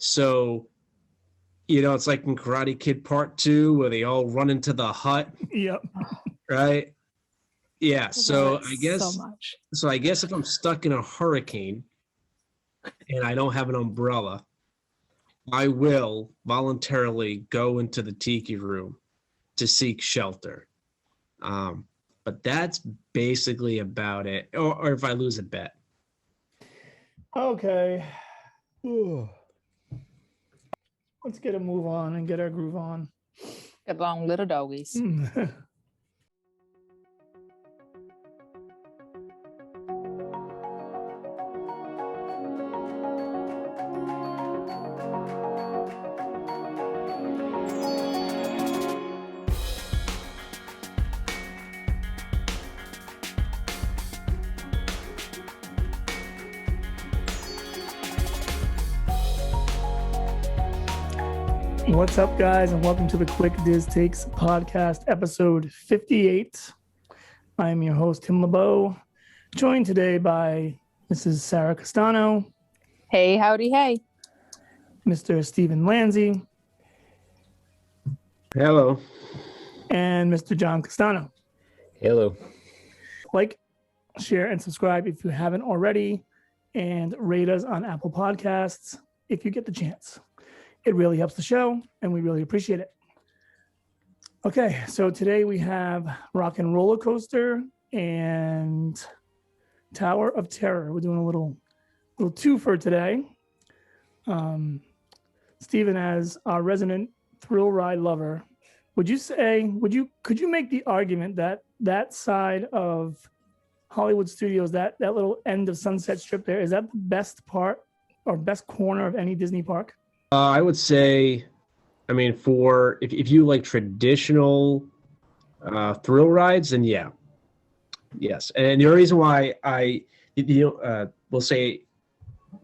So, you know, it's like in Karate Kid Part 2 where they all run into the hut. Yep. Right? Yeah. So I guess so much. so I guess if I'm stuck in a hurricane and I don't have an umbrella, I will voluntarily go into the tiki room to seek shelter. But that's basically about it. Or if I lose a bet. Okay. Ooh. Let's get a move on and get our groove on. Get along, little doggies. What's up, guys, and welcome to the Quick Diz Takes podcast, episode 58. I am your host, Tim LeBeau, joined today by Mrs. Sarah Castano. Hey, howdy, hey. Mr. Stephen Lanzi. Hello. And Mr. John Castano. Hello. Like, share, and subscribe if you haven't already, and rate us on Apple Podcasts if you get the chance. It really helps the show, and we really appreciate it. Okay, so today we have Rockin' Roller Coaster and Tower of Terror. We're doing a little twofer today. Stephen, as our resident thrill ride lover, could you make the argument that side of Hollywood Studios, that little end of Sunset Strip there, is that the best part or best corner of any Disney park? I would say, I mean, if you like traditional thrill rides, then yeah. Yes. And the reason why I will say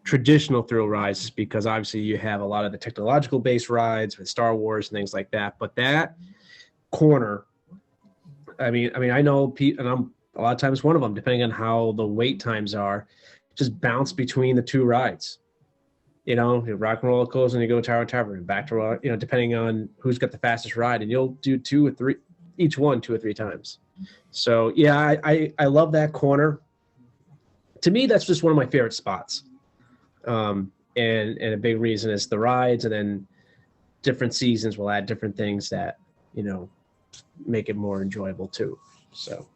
traditional thrill rides is because obviously you have a lot of the technological based rides with Star Wars and things like that. But that corner, I mean, I know, and I'm a lot of times one of them, depending on how the wait times are, just bounce between the two rides. You know, Rock and Roller Coaster and you go Tower of Terror and back to, you know, depending on who's got the fastest ride, and you'll do two or three times. So yeah, I love that corner. To me, that's just one of my favorite spots. And a big reason is the rides, and then different seasons will add different things that, you know, make it more enjoyable too. So.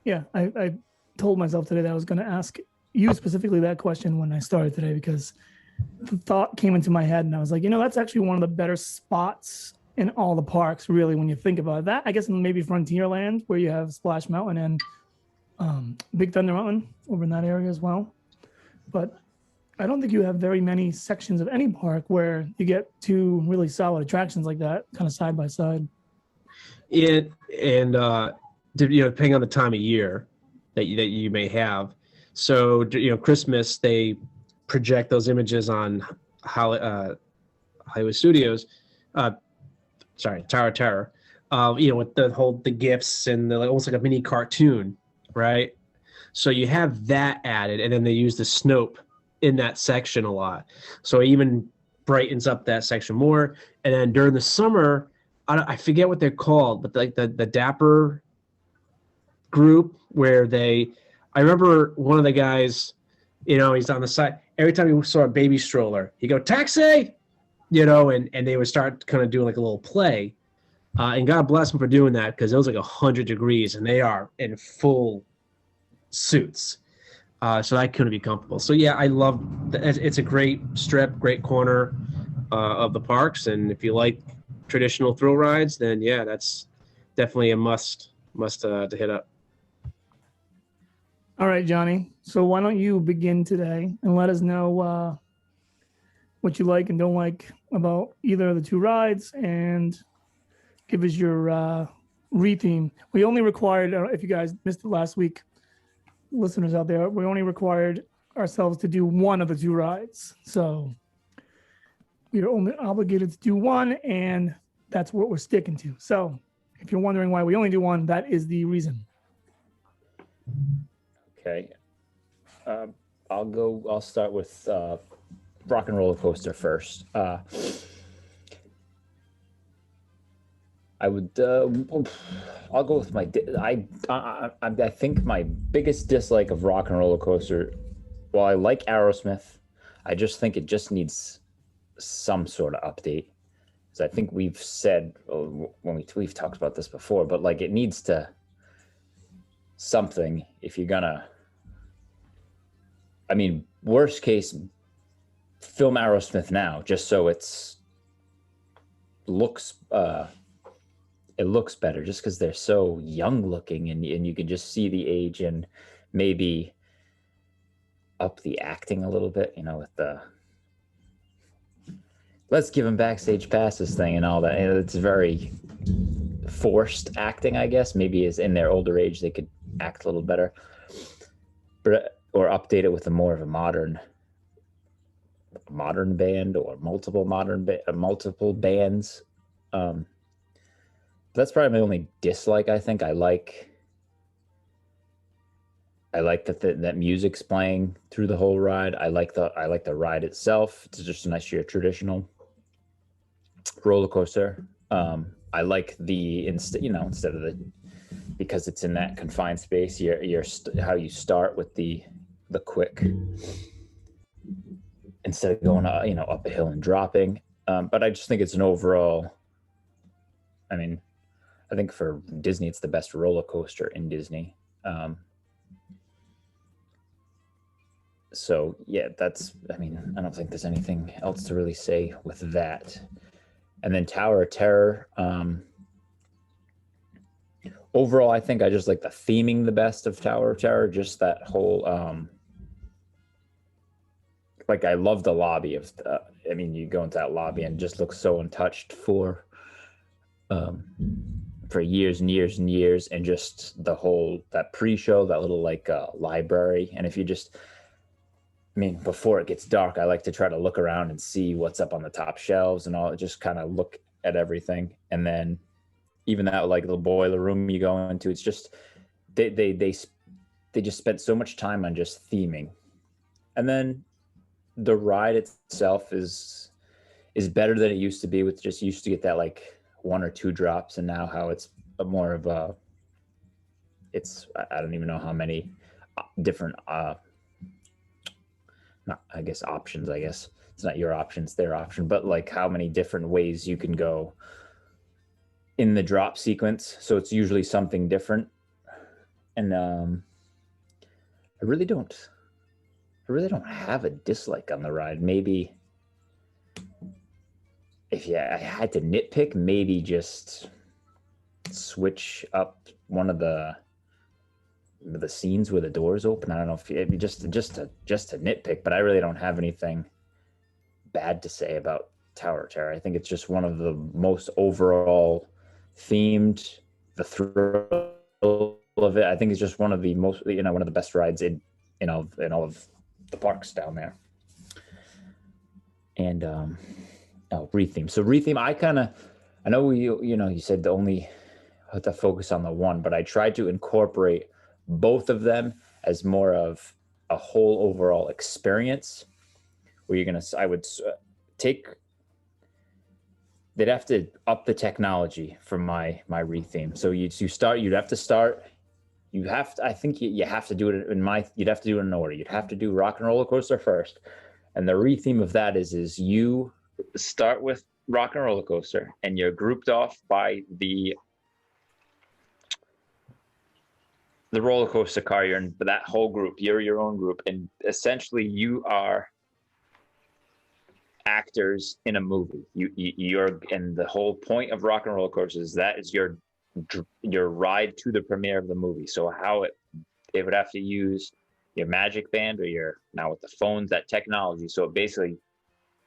Yeah, I told myself today that I was going to ask you specifically that question when I started today, because the thought came into my head and I was like, you know, that's actually one of the better spots in all the parks, really, when you think about that. I guess maybe Frontierland, where you have Splash Mountain and Big Thunder Mountain over in that area as well. But I don't think you have very many sections of any park where you get two really solid attractions like that, kind of side by side. You know, depending on the time of year that you may have. So, you know, Christmas, they project those images on Hollywood Studios. Tower of Terror. You know, with the gifts and almost like a mini cartoon, right? So you have that added, and then they use the Snope in that section a lot. So it even brightens up that section more. And then during the summer, I forget what they're called, but like the Dapper group, where I remember one of the guys, you know, he's on the side. Every time he saw a baby stroller, he'd go, "Taxi!" You know, and they would start kind of doing like a little play. And God bless them for doing that, because it was like 100 degrees and they are in full suits. So I couldn't be comfortable. So yeah, I love it's a great strip, great corner of the parks. And if you like traditional thrill rides, then yeah, that's definitely a must to hit up. All right, Johnny. So why don't you begin today and let us know what you like and don't like about either of the two rides, and give us your re-theme. We only required, if you guys missed it last week, listeners out there, we only required ourselves to do one of the two rides. So we are only obligated to do one, and that's what we're sticking to. So if you're wondering why we only do one, that is the reason. Okay. I'll start with Rock and Roller Coaster first. I would. I'll go with my. I think my biggest dislike of Rock and Roller Coaster. While I like Aerosmith, I just think it just needs some sort of update. Because I think we've said when we've talked about this before, but like it needs to something if you're gonna. I mean, worst case, film Aerosmith now, just so it looks better, just because they're so young looking, and you can just see the age, and maybe up the acting a little bit, with the let's give them backstage passes thing and all that. It's very forced acting, I guess. Maybe as in their older age they could act a little better, but or update it with more of a modern band or multiple bands. That's probably my only dislike. I think I like that music's playing through the whole ride. I like the ride itself. It's just a nice traditional roller coaster. I like instead of because it's in that confined space. How you start with the quick instead of going up a hill and dropping. But I just think it's an overall. I mean, I think for Disney, it's the best roller coaster in Disney. So yeah, I don't think there's anything else to really say with that. And then Tower of Terror. Overall, I think I just like the theming the best of Tower of Terror. Just that whole, I love the lobby of. You go into that lobby and it just looks so untouched for years and years and years, and just the whole that pre-show, that little library. And if you just, before it gets dark, I like to try to look around and see what's up on the top shelves and all. Just kind of look at everything, and then even that little boiler room you go into, it's just they just spent so much time on just theming, and then the ride itself is better than it used to be. With just used to get that one or two drops, and now how it's more of a. I don't even know how many different options. I guess it's not your option, it's their option, but how many different ways you can go in the drop sequence. So it's usually something different. And I really don't have a dislike on the ride. Maybe if I had to nitpick, maybe just switch up one of the scenes where the doors open. I don't know if it'd be just to nitpick, but I really don't have anything bad to say about Tower of Terror. I think it's just one of the most overall themed, the thrill of it. I think it's just one of the most, one of the best rides in all of the parks down there. And retheme. So retheme, I know you said the only have to focus on the one, but I tried to incorporate both of them as more of a whole overall experience, where I would take. They'd have to up the technology for my retheme. So you'd have to start. I think you have to do it you'd have to do it in order. You'd have to do Rock and Roller Coaster first, and the retheme of that is you start with Rock and Roller Coaster, and you're grouped off by the roller coaster car. You're in that whole group. You're your own group, and essentially you are actors in a movie. You're, and the whole point of Rock and Roller Coaster is that is your ride to the premiere of the movie. So they would have to use your magic band or now with the phones, that technology. So it basically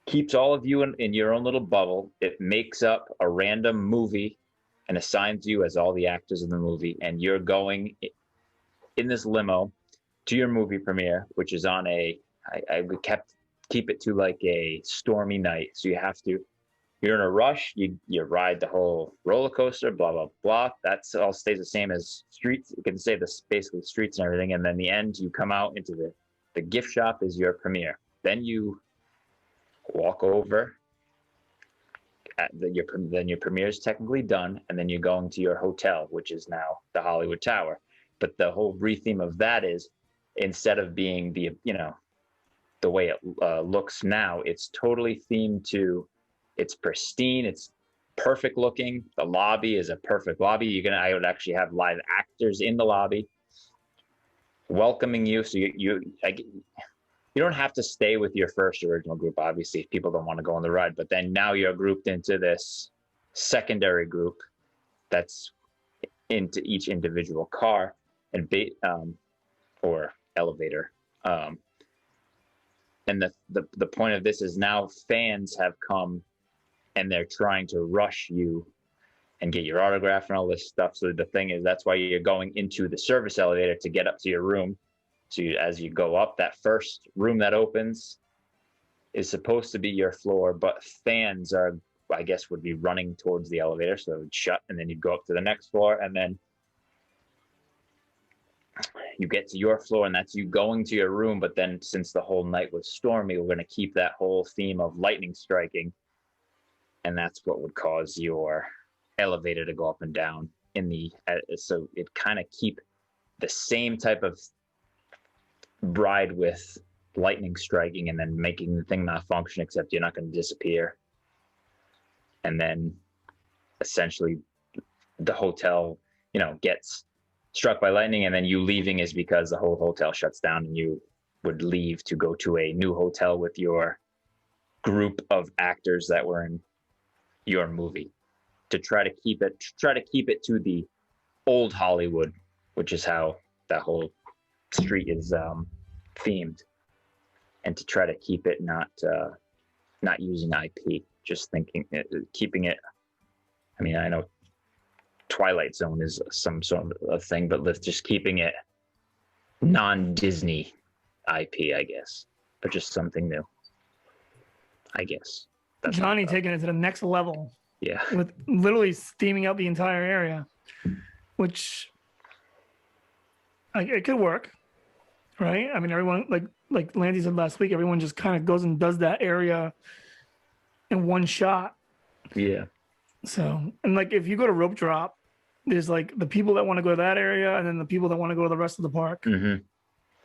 keeps all of you in your own little bubble. It makes up a random movie and assigns you as all the actors in the movie, and you're going in this limo to your movie premiere, which is on I would keep it to a stormy night. So you're in a rush, you ride the whole roller coaster, blah, blah, blah. That's all stays the same as streets. You can say this basically streets and everything. And then the end, you come out into the gift shop is your premiere. Then you walk over. Then your premiere is technically done, and then you're going to your hotel, which is now the Hollywood Tower. But the whole retheme of that is, instead of being the way it looks now, it's totally themed to, it's pristine, it's perfect looking. The lobby is a perfect lobby. I would actually have live actors in the lobby welcoming you. So you don't have to stay with your first original group, obviously, if people don't want to go on the ride. But then now you're grouped into this secondary group that's into each individual car and or elevator. And the point of this is now fans have come and they're trying to rush you and get your autograph and all this stuff. So the thing is, that's why you're going into the service elevator to get up to your room. So as you go up, that first room that opens is supposed to be your floor, but fans would be running towards the elevator. So it would shut, and then you'd go up to the next floor, and then you get to your floor, and that's you going to your room. But then since the whole night was stormy, we're going to keep that whole theme of lightning striking. And that's what would cause your elevator to go up and down so it kind of keep the same type of ride with lightning striking and then making the thing not function, except you're not going to disappear. And then essentially the hotel, gets struck by lightning, and then you leaving is because the whole hotel shuts down, and you would leave to go to a new hotel with your group of actors that were in your movie, to try to keep it to the old Hollywood, which is how that whole street is themed, and to try to keep it not using IP, just keeping it. I mean, I know Twilight Zone is some sort of thing, but just keeping it non-Disney IP, I guess, but just something new, I guess. That's Johnny taking it to the next level. Yeah. With literally steaming out the entire area, which it could work, right? I mean, everyone, like Landy said last week, everyone just kind of goes and does that area in one shot. Yeah. So, and like if you go to Rope Drop, there's like the people that want to go to that area, and then the people that want to go to the rest of the park in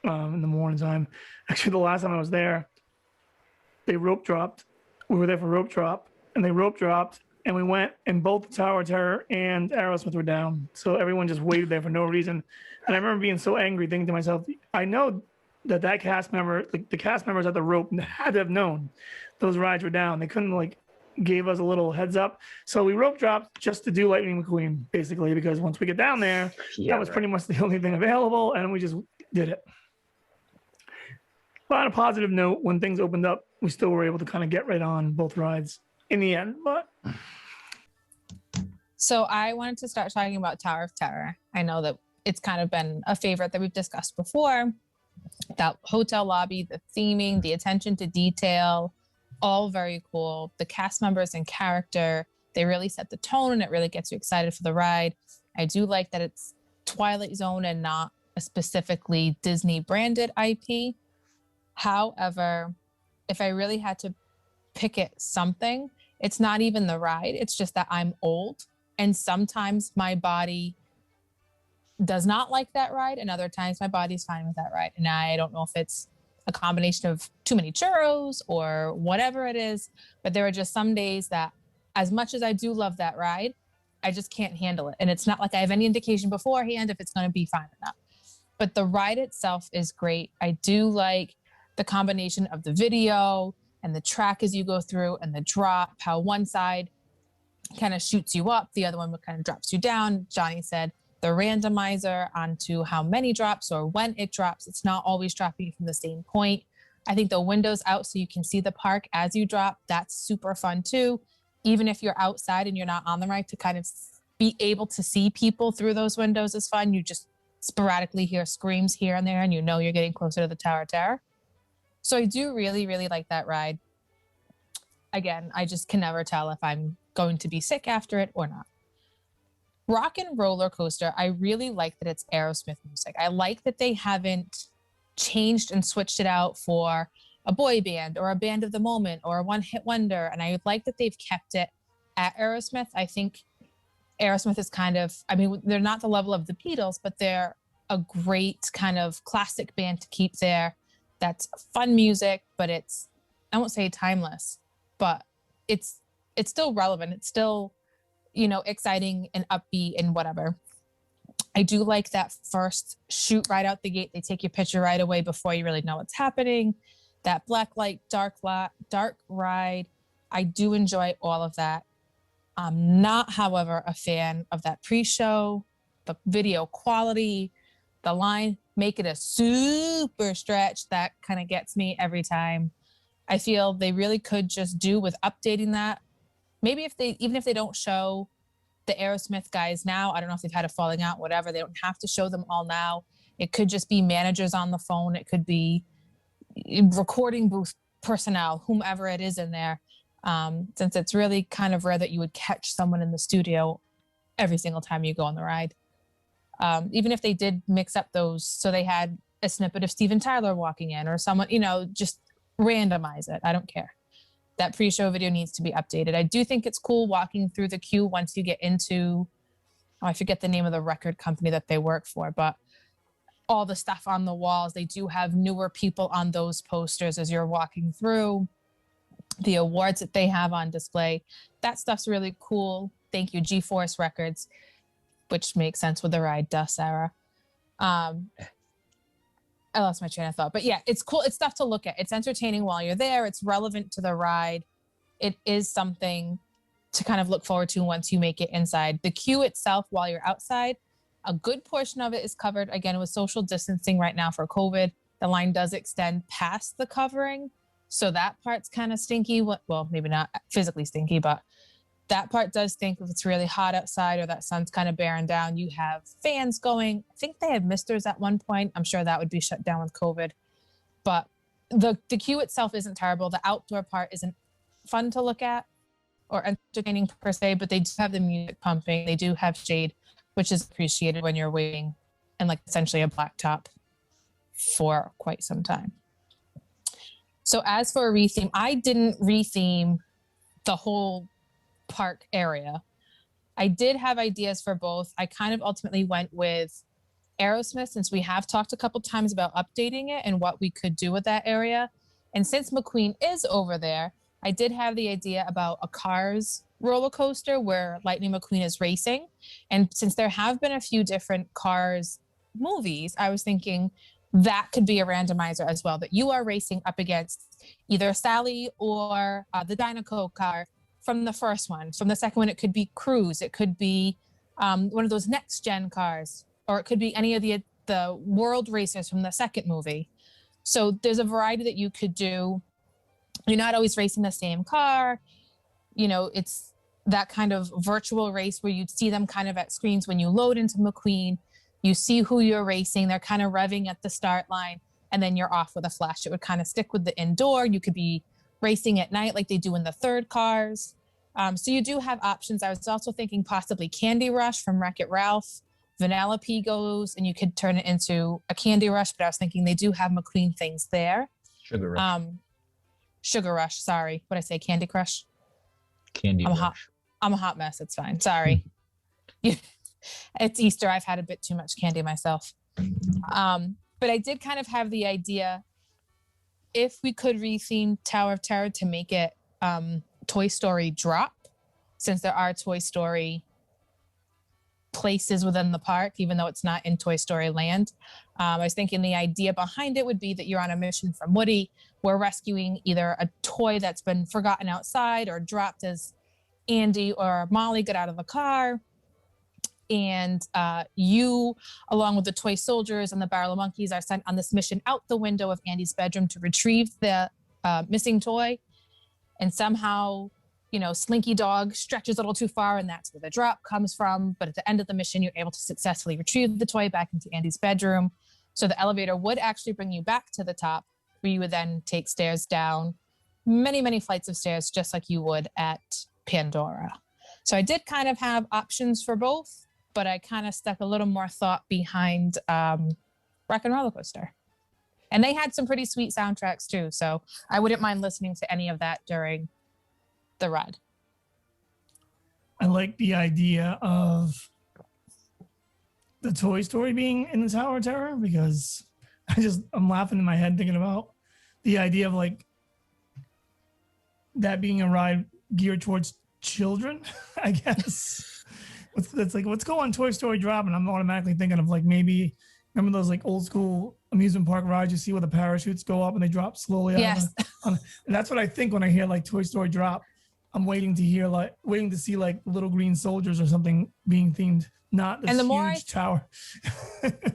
the morning time. Actually, the last time I was there, they rope dropped. We were there for rope drop, and they rope dropped, and we went, and both Tower of Terror and Aerosmith were down. So everyone just waited there for no reason. And I remember being so angry, thinking to myself, I know that cast member, like the cast members at the rope, had to have known those rides were down. They couldn't gave us a little heads up. So we rope dropped just to do Lightning McQueen, basically, because once we get down there, that was pretty much the only thing available, and we just did it. But on a positive note, when things opened up, we still were able to kind of get right on both rides in the end. But So I wanted to start talking about Tower of Terror. I know that it's kind of been a favorite that we've discussed before. That hotel lobby, the theming, the attention to detail, all very cool. The cast members and character, they really set the tone, and it really gets you excited for the ride. I do like that it's Twilight Zone and not a specifically Disney branded IP. However, if I really had to pick something, it's not even the ride. It's just that I'm old, and sometimes my body does not like that ride, and other times my body's fine with that ride. And I don't know if it's a combination of too many churros or whatever it is, but there are just some days that, as much as I do love that ride, I just can't handle it. And it's not like I have any indication beforehand if it's going to be fine or not. But the ride itself is great. I do like the combination of the video and the track as you go through, and the drop, how one side kind of shoots you up, the other one kind of drops you down. Johnny said the randomizer onto how many drops or when it drops, it's not always dropping from the same point. I think the windows out so you can see the park as you drop, that's super fun too. Even if you're outside and you're not on the ride, to kind of be able to see people through those windows is fun. You just sporadically hear screams here and there, and you know you're getting closer to the Tower of Terror. So I do really, really like that ride. Again, I just can never tell if I'm going to be sick after it or not. Rockin' Roller Coaster, I really like that it's Aerosmith music. I like that they haven't changed and switched it out for a boy band or a band of the moment or a one-hit wonder. And I like that they've kept it at Aerosmith. I think Aerosmith is kind of, I mean, they're not the level of the Beatles, but they're a great kind of classic band to keep there. That's fun music, but it's, I won't say timeless, but it's still relevant. It's still, you know, exciting and upbeat and whatever. I do like that first shoot right out the gate. They take your picture right away before you really know what's happening. That black light, dark ride. I do enjoy all of that. I'm not, however, a fan of that pre-show, the video quality, the line, make it a super stretch. That kind of gets me every time. I feel they really could just do with updating that. Maybe even if they don't show the Aerosmith guys now, I don't know if they've had a falling out, whatever. They don't have to show them all now. It could just be managers on the phone. It could be recording booth personnel, whomever it is in there. Since it's really kind of rare that you would catch someone in the studio every single time you go on the ride. Even if they did mix up those, so they had a snippet of Steven Tyler walking in or someone, you know, just randomize it. I don't care. That pre-show video needs to be updated. I do think it's cool walking through the queue once you get into, I forget the name of the record company that they work for, but all the stuff on the walls, they do have newer people on those posters as you're walking through. The awards that they have on display, that stuff's really cool. Thank you, G-Force Records, which makes sense with the ride, duh, Sarah. I lost my train of thought, but yeah, it's cool. It's stuff to look at. It's entertaining while you're there. It's relevant to the ride. It is something to kind of look forward to once you make it inside. The queue itself, while you're outside, a good portion of it is covered, again, with social distancing right now for COVID. The line does extend past the covering. So that part's kind of stinky. Well, maybe not physically stinky, but that part does stink if it's really hot outside or that sun's kind of bearing down. You have fans going. I think they had misters at one point. I'm sure that would be shut down with COVID. But the queue itself isn't terrible. The outdoor part isn't fun to look at or entertaining per se, but they do have the music pumping. They do have shade, which is appreciated when you're waiting in like essentially a blacktop for quite some time. So as for a retheme, I didn't retheme the whole park area. I did have ideas for both. I kind of ultimately went with Aerosmith since we have talked a couple times about updating it and what we could do with that area. And since McQueen is over there, I did have the idea about a Cars roller coaster where Lightning McQueen is racing. And since there have been a few different Cars movies, I was thinking that could be a randomizer as well, that you are racing up against either Sally or the Dynaco car from the first one. From the second one, it could be Cruise. It could be one of those next gen cars, or it could be any of the world racers from the second movie. So there's a variety that you could do. You're not always racing the same car. You know, it's that kind of virtual race where you'd see them kind of at screens when you load into McQueen. You see who you're racing. They're kind of revving at the start line, and then you're off with a flash. It would kind of stick with the indoor. You could be racing at night like they do in the third Cars. So you do have options. I was also thinking possibly Candy Rush from Wreck-It Ralph. Vanellope goes, and you could turn it into a Candy Rush, but I was thinking they do have McQueen things there. Sugar Rush. Sugar Rush, sorry. What'd I say, Candy Crush? Candy Rush. I'm a hot mess. It's fine. Sorry. It's Easter. I've had a bit too much candy myself. But I did kind of have the idea if we could retheme Tower of Terror to make it Toy Story drop, since there are Toy Story places within the park, even though it's not in Toy Story Land. I was thinking the idea behind it would be that you're on a mission from Woody. We're rescuing either a toy that's been forgotten outside or dropped as Andy or Molly get out of the car. And you, along with the toy soldiers and the barrel of monkeys, are sent on this mission out the window of Andy's bedroom to retrieve the missing toy. And somehow, you know, Slinky Dog stretches a little too far, and that's where the drop comes from. But at the end of the mission, you're able to successfully retrieve the toy back into Andy's bedroom. So the elevator would actually bring you back to the top, where you would then take stairs down, many, many flights of stairs, just like you would at Pandora. So I did kind of have options for both, but I kind of stuck a little more thought behind Rock and Roller Coaster. And they had some pretty sweet soundtracks too. So I wouldn't mind listening to any of that during the ride. I like the idea of the Toy Story being in the Tower of Terror because I'm laughing in my head thinking about the idea of like that being a ride geared towards children, I guess. It's like, let's go on Toy Story Drop, and I'm automatically thinking of like maybe remember those like old school amusement park rides you see where the parachutes go up and they drop slowly out. Yes. And that's what I think when I hear like Toy Story Drop. I'm waiting to see like little green soldiers or something being themed, not this huge tower.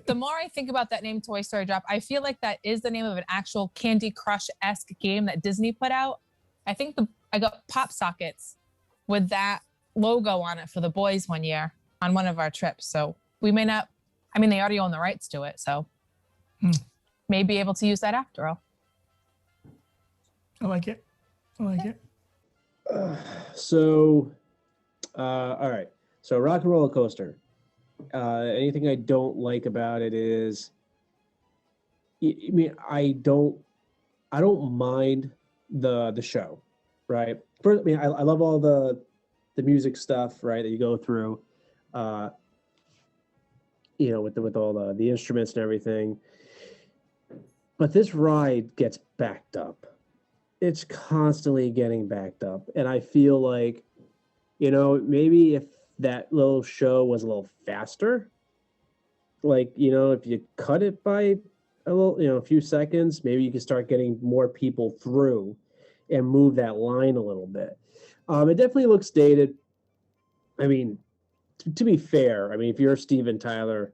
The more I think about that name Toy Story Drop, I feel like that is the name of an actual Candy Crush-esque game that Disney put out. I think I got pop sockets with that logo on it for the boys one year on one of our trips. So we may not, I mean, they already own the rights to it. So may be able to use that after all. I like it. So, all right. So Rock and Roller Coaster. Anything I don't like about it is, I mean, I don't mind the show, right? First, I mean, I love all the music stuff, right, that you go through, you know, with all the instruments and everything. But this ride gets backed up. It's constantly getting backed up. And I feel like, you know, maybe if that little show was a little faster, like, you know, if you cut it by a little, you know, a few seconds, maybe you can start getting more people through and move that line a little bit. It definitely looks dated. I mean, to be fair, I mean, if you're Steven Tyler,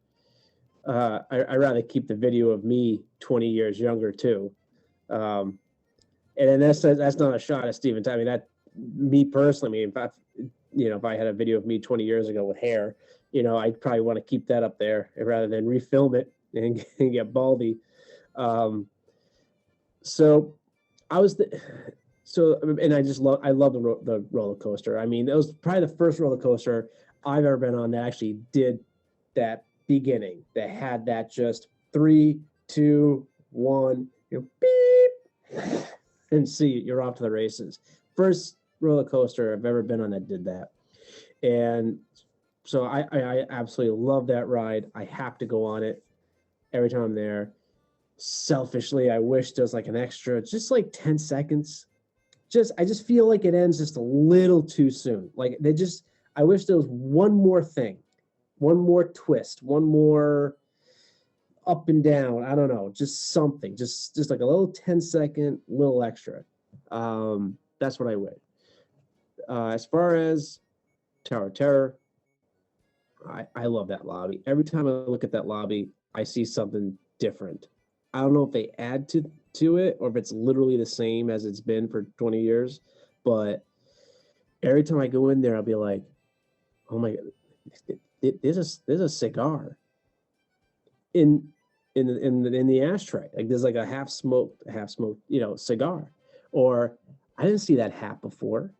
I'd rather keep the video of me 20 years younger too. And then that's not a shot at Steven Tyler. I mean, that me personally, I mean, if I had a video of me 20 years ago with hair, you know, I'd probably want to keep that up there rather than refilm it and get baldy. So I was and I love the roller coaster. I mean, it was probably the first roller coaster I've ever been on that actually did that beginning, that had that just 3, 2, 1, you know, beep, and see, you're off to the races. First roller coaster I've ever been on that did that. And so I absolutely love that ride. I have to go on it every time I'm there. Selfishly, I wish there was like an extra, just like 10 seconds. I just feel like it ends just a little too soon. Like I wish there was one more thing, one more twist, one more up and down. I don't know, just something, just like a little 10-second, little extra. That's what I would. As far as Tower of Terror, I love that lobby. Every time I look at that lobby, I see something different. I don't know if they add to it or if it's literally the same as it's been for 20 years, but every time I go in there, I'll be like, oh my God, there's a cigar in the ashtray. Like there's like a half smoked, you know, cigar. Or I didn't see that hat before.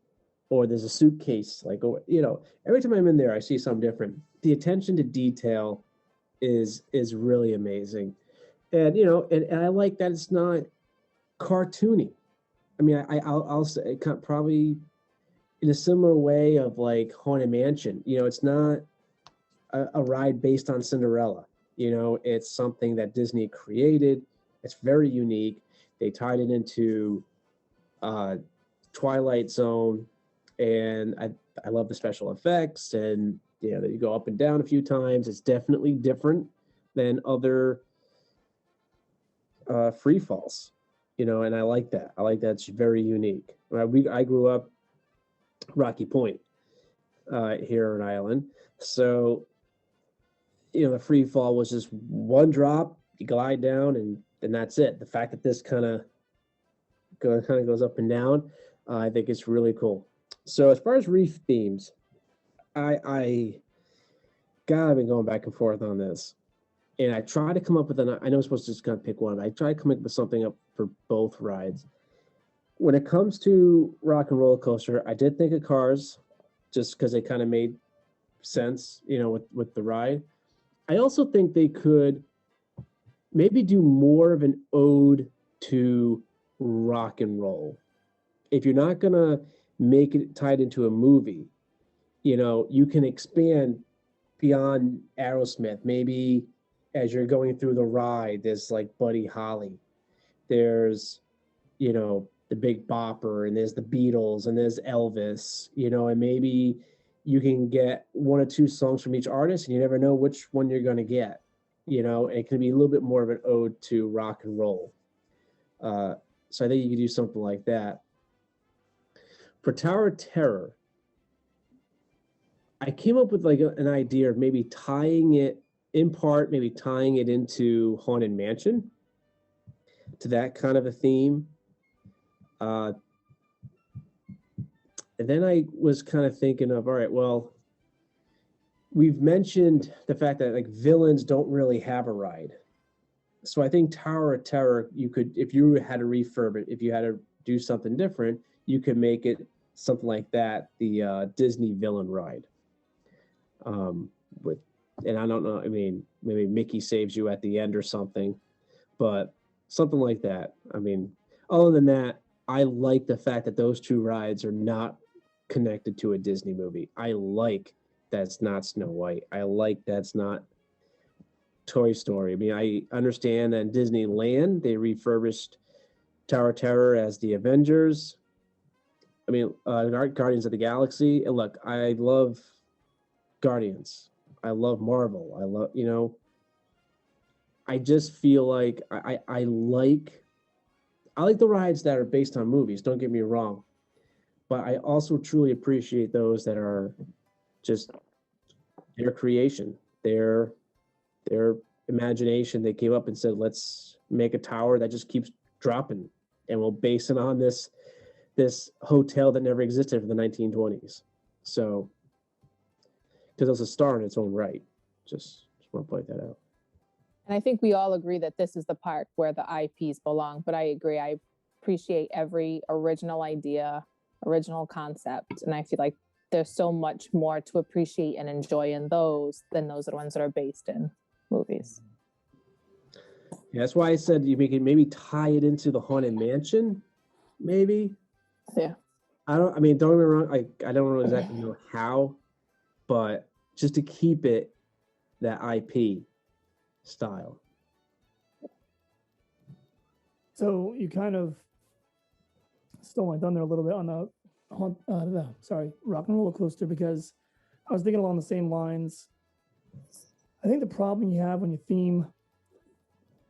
Or there's a suitcase, like, you know, every time I'm in there, I see something different. The attention to detail is really amazing. And, you know, and I like that it's not cartoony. I mean, I'll say probably in a similar way of like Haunted Mansion. You know, it's not a ride based on Cinderella. You know, it's something that Disney created. It's very unique. They tied it into Twilight Zone. And I love the special effects, and you know that you go up and down a few times. It's definitely different than other free falls, you know, and I like that. I like that it's very unique. I grew up Rocky Point here in Ireland, so you know the free fall was just one drop, you glide down, and that's it. The fact that this kind of goes up and down, I think it's really cool. So as far as reef themes, I've been going back and forth on this, and I try to come up with I know I'm supposed to just kind of pick one, but I try to come up with something up for both rides. When it comes to Rock and Roller Coaster, I did think of Cars, just because they kind of made sense, you know, with the ride. I also think they could maybe do more of an ode to rock and roll. If you're not gonna make it tied into a movie, you can expand beyond Aerosmith. Maybe as you're going through the ride, there's like Buddy Holly, there's the Big Bopper, and there's the Beatles, and there's Elvis, and maybe you can get one or two songs from each artist, and you never know which one you're going to get. It can be a little bit more of an ode to rock and roll. So I think you could do something like that. For Tower of Terror, I came up with like an idea of maybe tying it into Haunted Mansion, to that kind of a theme. And then I was kind of thinking of, all right, well, we've mentioned the fact that like villains don't really have a ride. So I think Tower of Terror, you could, if you had to refurb it, if you had to do something different, you could make it something like that, the Disney villain ride. And I don't know, I mean, maybe Mickey saves you at the end or something, but something like that. I mean, other than that, I like the fact that those two rides are not connected to a Disney movie. I like that's not Snow White. I like that's not Toy Story. I mean, I understand that in Disneyland, they refurbished Tower of Terror as the Avengers. I mean, Guardians of the Galaxy. And look, I love Guardians. I love Marvel. I love, I just feel like I like the rides that are based on movies, don't get me wrong. But I also truly appreciate those that are just their creation, their imagination. They came up and said, let's make a tower that just keeps dropping, and we'll base it on this hotel that never existed for the 1920s. So, because it was a star in its own right. Just want to point that out. And I think we all agree that this is the park where the IPs belong, but I agree. I appreciate every original idea, original concept. And I feel like there's so much more to appreciate and enjoy in those than those are the ones that are based in movies. Yeah, that's why I said you can maybe tie it into the Haunted Mansion, maybe. Yeah. Don't get me wrong, I don't exactly know how, but just to keep it that IP style. So you kind of stole my thunder a little bit on the Rock and Roller Coaster, because I was thinking along the same lines. I think the problem you have when you theme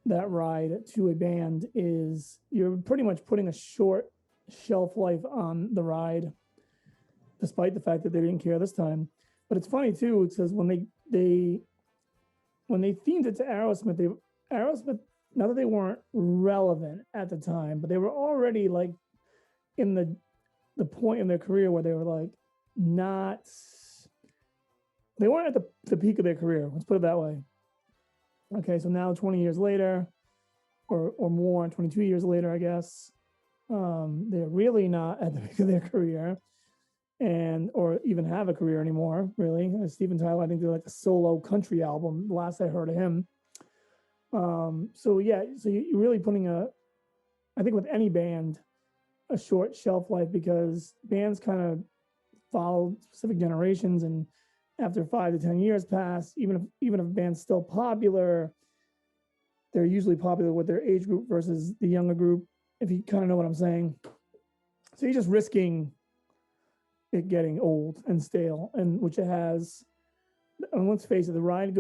that ride to a band is you're pretty much putting a short shelf life on the ride, despite the fact that they didn't care this time. But it's funny too, because when they themed it to Aerosmith, not that they weren't relevant at the time, but they were already like in the point in their career where they were like they weren't at the peak of their career. Let's put it that way. Okay, so now 20 years later, or more, 22 years later, I guess, they're really not at the peak of their career, or even have a career anymore, really. Steven Tyler, I think they're like a solo country album, the last I heard of him. So you're really putting I think with any band, a short shelf life, because bands kind of follow specific generations, and after 5 to 10 years pass, even if a band's still popular, they're usually popular with their age group versus the younger group, if you kind of know what I'm saying. So you're just risking it getting old and stale, and which it has. And let's face it, the ride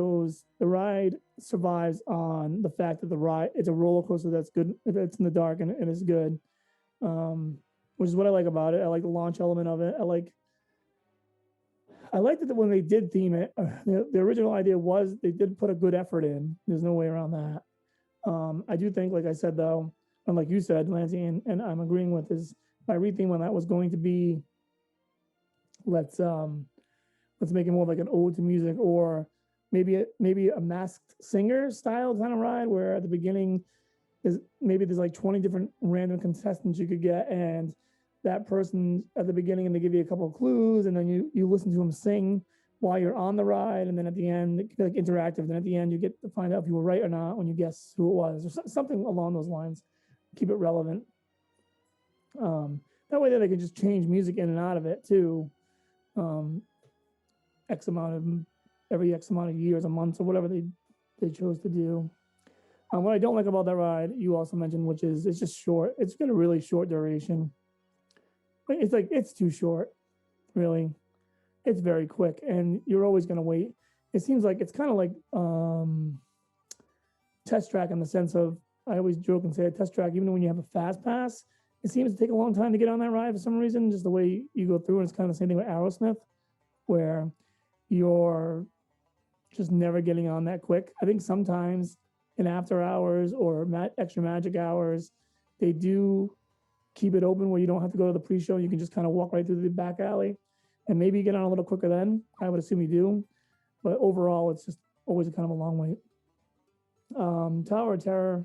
survives on the fact that it's a roller coaster that's good, it's in the dark and it is good, which is what I like about it. I like the launch element of it. I liked that when they did theme it, the original idea was they did put a good effort in. There's no way around that. I do think, like I said, though, and like you said, Lancey, and I'm agreeing with, is my retheme when that was going to be, let's make it more like an ode to music, or maybe a Masked Singer style kind of ride, where at the beginning there's like 20 different random contestants you could get, and that person at the beginning, and they give you a couple of clues, and then you listen to them sing while you're on the ride, and then at the end, it can be like interactive. Then at the end, you get to find out if you were right or not when you guess who it was, or something along those lines. Keep it relevant. That way, then they can just change music in and out of it too. Every X amount of years, a month, or whatever they chose to do. What I don't like about that ride, you also mentioned, which is it's just short. It's got a really short duration. It's too short, really. It's very quick, and you're always going to wait. It seems like it's kind of like Test Track in the sense of, I always joke and say a Test Track, even when you have a fast pass, it seems to take a long time to get on that ride for some reason, just the way you go through. And it's kind of the same thing with Aerosmith, where you're just never getting on that quick. I think sometimes in after hours or extra magic hours, they do keep it open where you don't have to go to the pre-show. You can just kind of walk right through the back alley, and maybe you get on a little quicker then. I would assume you do, but overall, it's just always kind of a long wait. Tower of Terror,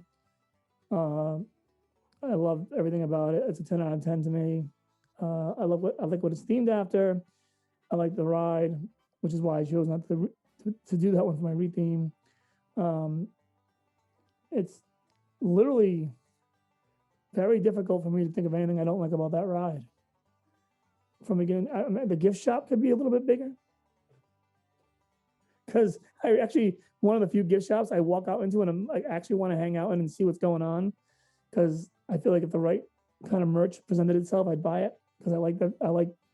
I love everything about it. It's a 10 out of 10 to me. I like what it's themed after. I like the ride, which is why I chose not to do that one for my retheme. It's literally very difficult for me to think of anything I don't like about that ride. From beginning, the gift shop could be a little bit bigger, because one of the few gift shops I walk out into and I actually want to hang out in and see what's going on, because I feel like if the right kind of merch presented itself, I'd buy it, because I like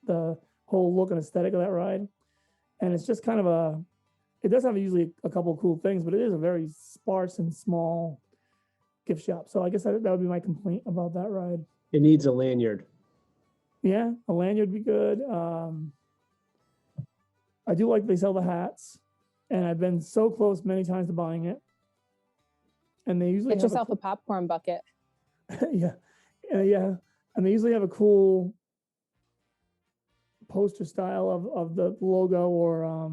the whole look and aesthetic of that ride. And it's just kind of it does have usually a couple of cool things, but it is a very sparse and small gift shop. So I guess that would be my complaint about that ride. It needs a lanyard. Yeah, a lanyard would be good. I do like they sell the hats, and I've been so close many times to buying it. And they usually get yourself a popcorn bucket. Yeah, and they usually have a cool poster style of the logo, or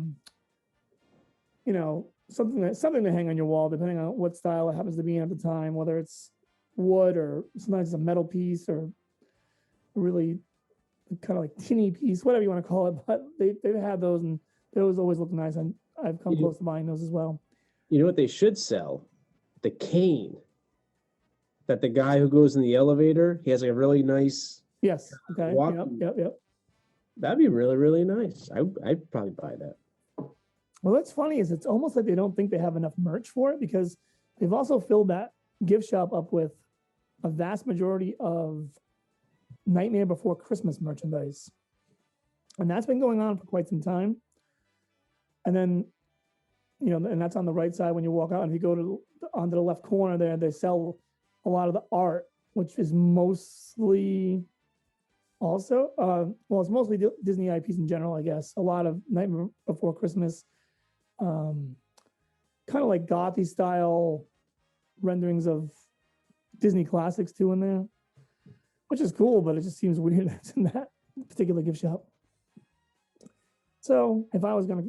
something to hang on your wall, depending on what style it happens to be in at the time, whether it's wood or sometimes it's a metal piece or really kind of like tinny piece, whatever you want to call it. But they've had those, and those always look nice. And I've come close to buying those as well. You know what they should sell? The cane that the guy who goes in the elevator, he has like a really nice. Yes. Okay. Yep. That'd be really, really nice. I'd probably buy that. Well, what's funny is it's almost like they don't think they have enough merch for it, because they've also filled that gift shop up with a vast majority of Nightmare Before Christmas merchandise. And that's been going on for quite some time. And then, and that's on the right side when you walk out. And if you go onto the left corner there, they sell a lot of the art, which is mostly also, it's mostly Disney IPs in general, I guess. A lot of Nightmare Before Christmas, kind of like gothy style renderings of Disney classics too in there, which is cool, but it just seems weird that's in that particular gift shop. So if I was gonna,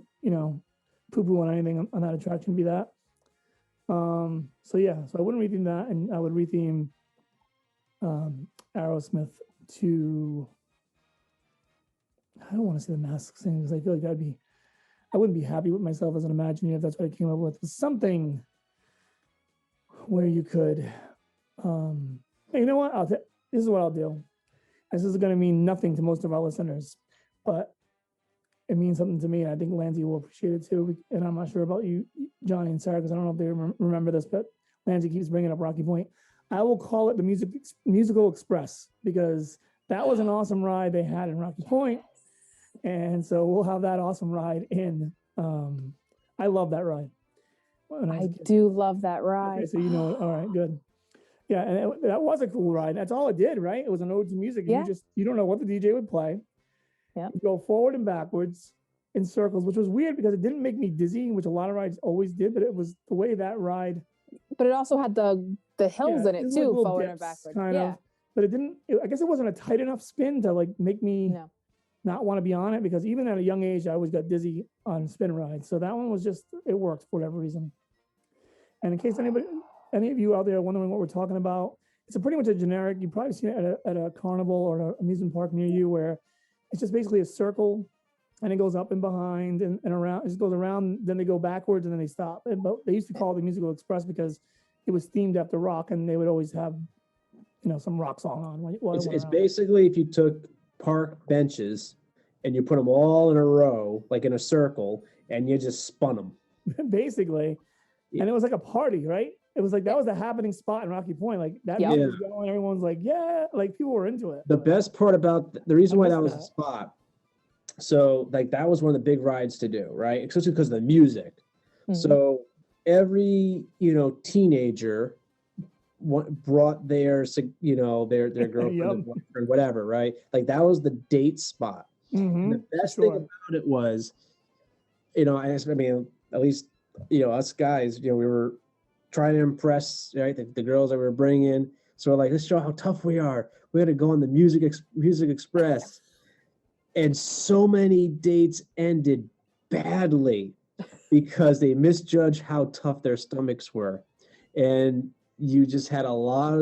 poo-poo on anything on that attraction, it'd be that. So I wouldn't retheme that, and I would retheme Aerosmith to, I don't want to say the Masked Singer, because I feel like I wouldn't be happy with myself as an Imagineer if that's what I came up with. Something where you could, hey, you know what? This is what I'll do. This is going to mean nothing to most of our listeners, but it means something to me. And I think Lanzi will appreciate it too. And I'm not sure about you, Johnny and Sarah, because I don't know if they remember this, but Lanzi keeps bringing up Rocky Point. I will call it the Musical Express, because that was an awesome ride they had in Rocky Point. And so we'll have that awesome ride in. I love that ride. I do love that ride. Okay, so all right, good. Yeah, and that was a cool ride. That's all it did, right? It was an ode to music. And you don't know what the DJ would play. Yeah. You go forward and backwards in circles, which was weird because it didn't make me dizzy, which a lot of rides always did, but it was the way that ride. But it also had the hills in it too, like forward and backwards. Kind of. But it didn't. I guess it wasn't a tight enough spin to like make me not want to be on it, because even at a young age, I always got dizzy on spin rides. So that one was just, it worked for whatever reason. And in case any of you out there are wondering what we're talking about, it's pretty much a generic. You've probably seen it at a carnival or an amusement park near you, where it's just basically a circle and it goes up and behind and around. It just goes around, then they go backwards, and then they stop. But they used to call it the Musical Express because it was themed after rock, and they would always have, some rock song on. While It's basically if you took park benches and you put them all in a row, like in a circle, and you just spun them. basically, and it was like a party, right? It was like that was the happening spot in Rocky Point. Like that music was going, everyone's like, yeah, like people were into it. The best part about the reason why that was a spot, so like that was one of the big rides to do, right? Especially because of the music. Mm-hmm. So every teenager brought their their girlfriend or whatever, right? Like that was the date spot. Mm-hmm. The best thing about it was, I mean, at least us guys, we were trying to impress, right, the girls that we were bringing. So we're like, let's show how tough we are. We had to go on the Music Express, and so many dates ended badly because they misjudged how tough their stomachs were, and you just had a lot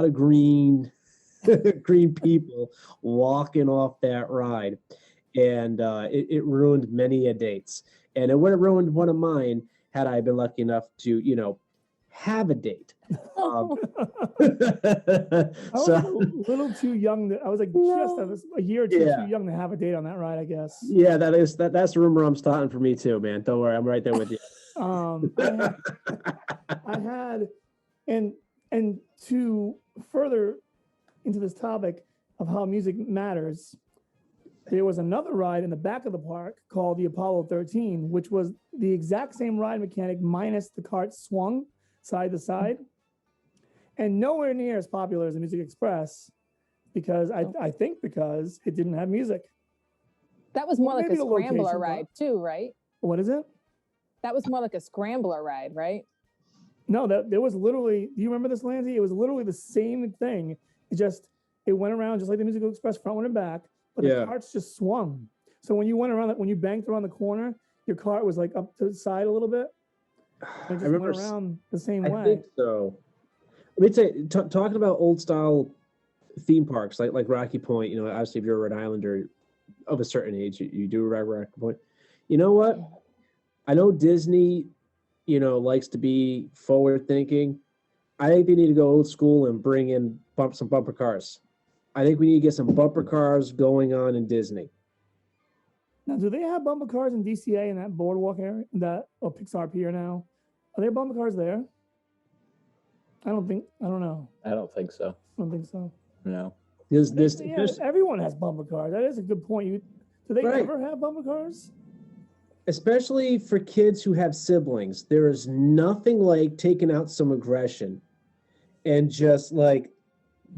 of green people walking off that ride, and it ruined many a dates, and it would have ruined one of mine had I been lucky enough to, have a date. I was a little too young. I was like just a year or two too young to have a date on that ride, I guess. Yeah, that's the rumor I'm starting for me too, man. Don't worry, I'm right there with you. I had, and to further into this topic of how music matters, there was another ride in the back of the park called the Apollo 13, which was the exact same ride mechanic minus the cart swung side to side, and nowhere near as popular as the Music Express because I think because it didn't have music. That was more like a scrambler ride too, right? What is it? That was more like a scrambler ride, right? No, there was literally. Do you remember this, Lindsay? It was literally the same thing. It went around just like the Musical Express, front and back. But the carts just swung. So when you went around, when you banked around the corner, your cart was like up to the side a little bit. It just went around the same way. I think so. Let me say, talking about old style theme parks like Rocky Point. Obviously, if you're a Rhode Islander of a certain age, you do ride Rocky Point. You know what? I know Disney, likes to be forward thinking. I think they need to go old school and bring in some bumper cars. I think we need to get some bumper cars going on in Disney. Now, do they have bumper cars in DCA in that boardwalk area, or Pixar Pier now? Are there bumper cars there? I don't know. I don't think so. I don't think so. No. Everyone has bumper cars. That is a good point. Do they ever have bumper cars? Especially for kids who have siblings. There is nothing like taking out some aggression and just like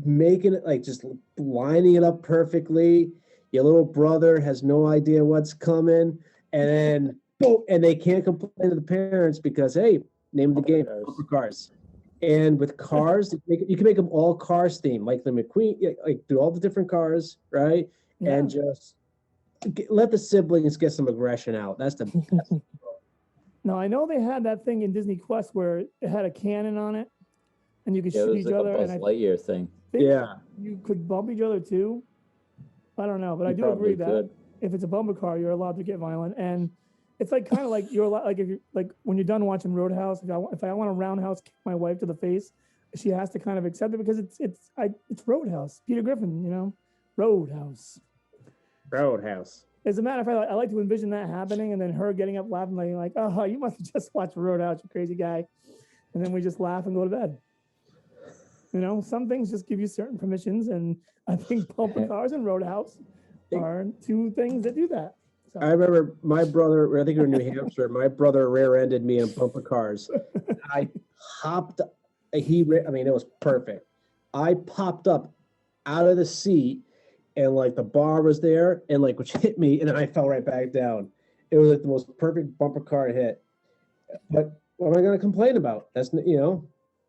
making it, like just lining it up perfectly. Your little brother has no idea what's coming, and then and they can't complain to the parents because, hey, name of the game, bumper cars. And with cars, you can make them all cars themed, like the McQueen, like do all the different cars, right? Yeah. And just let the siblings get some aggression out. That's the best. Now, I know they had that thing in Disney Quest where it had a cannon on it, and you could shoot each other. Buzz Lightyear thing. Yeah, you could bump each other too. I don't know, but I do agree that if it's a bumper car, you're allowed to get violent, and it's like kind of like you're like if you like when you're done watching Roadhouse. If I want to roundhouse kick my wife to the face, she has to kind of accept it because it's Roadhouse. Peter Griffin, Roadhouse. Roadhouse. As a matter of fact, I like to envision that happening, and then her getting up laughing like, "Oh, you must have just watched Roadhouse, you crazy guy," and then we just laugh and go to bed. Some things just give you certain permissions, and I think bumper cars and Roadhouse are two things that do that. So. I remember my brother, I think we were in New Hampshire, my brother rear-ended me in bumper cars. I hopped, it was perfect. I popped up out of the seat, and like the bar was there, and like which hit me, and then I fell right back down. It was like the most perfect bumper car hit. But what am I going to complain about? That's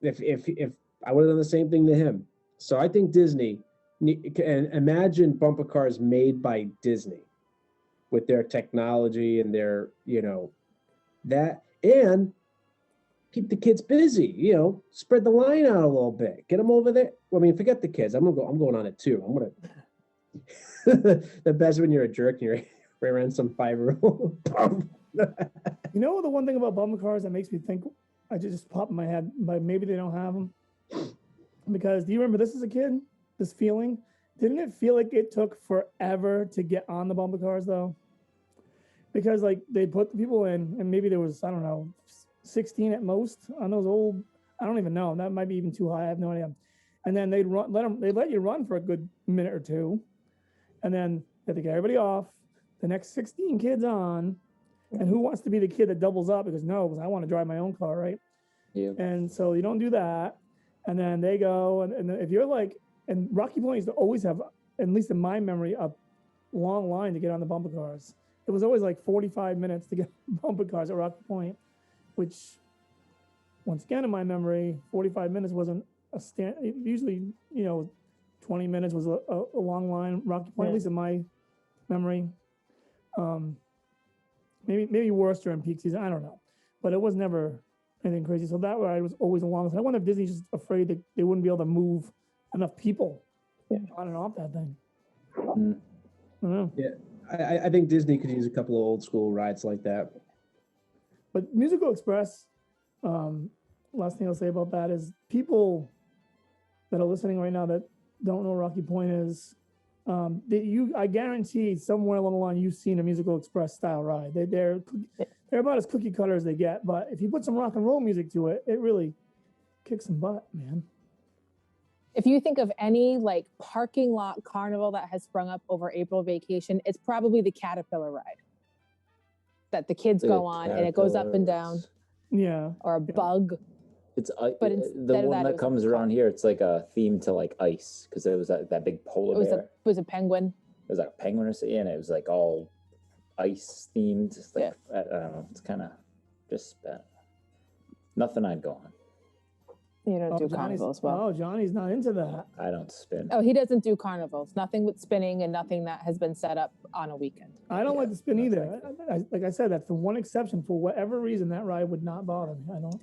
if I would have done the same thing to him. So I think Disney, and imagine bumper cars made by Disney with their technology and their, that, and keep the kids busy, spread the line out a little bit, get them over there. Forget the kids. I'm going on it too. The best when you're a jerk and you're around some 5-year-old. You know the one thing about bumper cars that makes me think, I just popped in my head, but maybe they don't have them. Because do you remember this as a kid? This feeling? Didn't it feel like it took forever to get on the bumper cars though? Because like they put the people in, and maybe there was, I don't know, 16 at most on those old, I don't even know. That might be even too high. I have no idea. And then they'd let you run for a good minute or two. And then they had to get everybody off, the next 16 kids on. And who wants to be the kid that doubles up? Because I want to drive my own car, right? Yeah. And so you don't do that. And then they go, and if you're like, and Rocky Point used to always have, at least in my memory, a long line to get on the bumper cars. It was always like 45 minutes to get bumper cars at Rocky Point, which, once again, in my memory, 45 minutes wasn't a stand. Usually, 20 minutes was a long line. Rocky Point, at least in my memory. Maybe worse during peak season. I don't know, but it was never anything crazy. So that ride was always the longest. I wonder if Disney's just afraid that they wouldn't be able to move enough people on and off that thing. I don't know. Yeah, I think Disney could use a couple of old school rides like that. But Musical Express, last thing I'll say about that is people that are listening right now that don't know what Rocky Point is, I guarantee somewhere along the line you've seen a Musical Express style ride. They're about as cookie cutter as they get, but if you put some rock and roll music to it, it really kicks some butt, man. If you think of any like parking lot carnival that has sprung up over April vacation, it's probably the Caterpillar ride that the kids go on and it goes up and down. Yeah. Or a bug. It's But the instead of one that comes around here. It's like a theme to like ice because it was that big polar bear. It was a penguin. It was like a penguin or something, and it was like all ice themed. Just like I don't know. It's kind of just nothing I'd go on. You don't do carnivals well. Oh, Johnny's not into that. I don't spin. Oh, he doesn't do carnivals. Nothing with spinning and nothing that has been set up on a weekend. I don't like to spin either. Like I said, that's the one exception. For whatever reason, that ride would not bother me. I don't.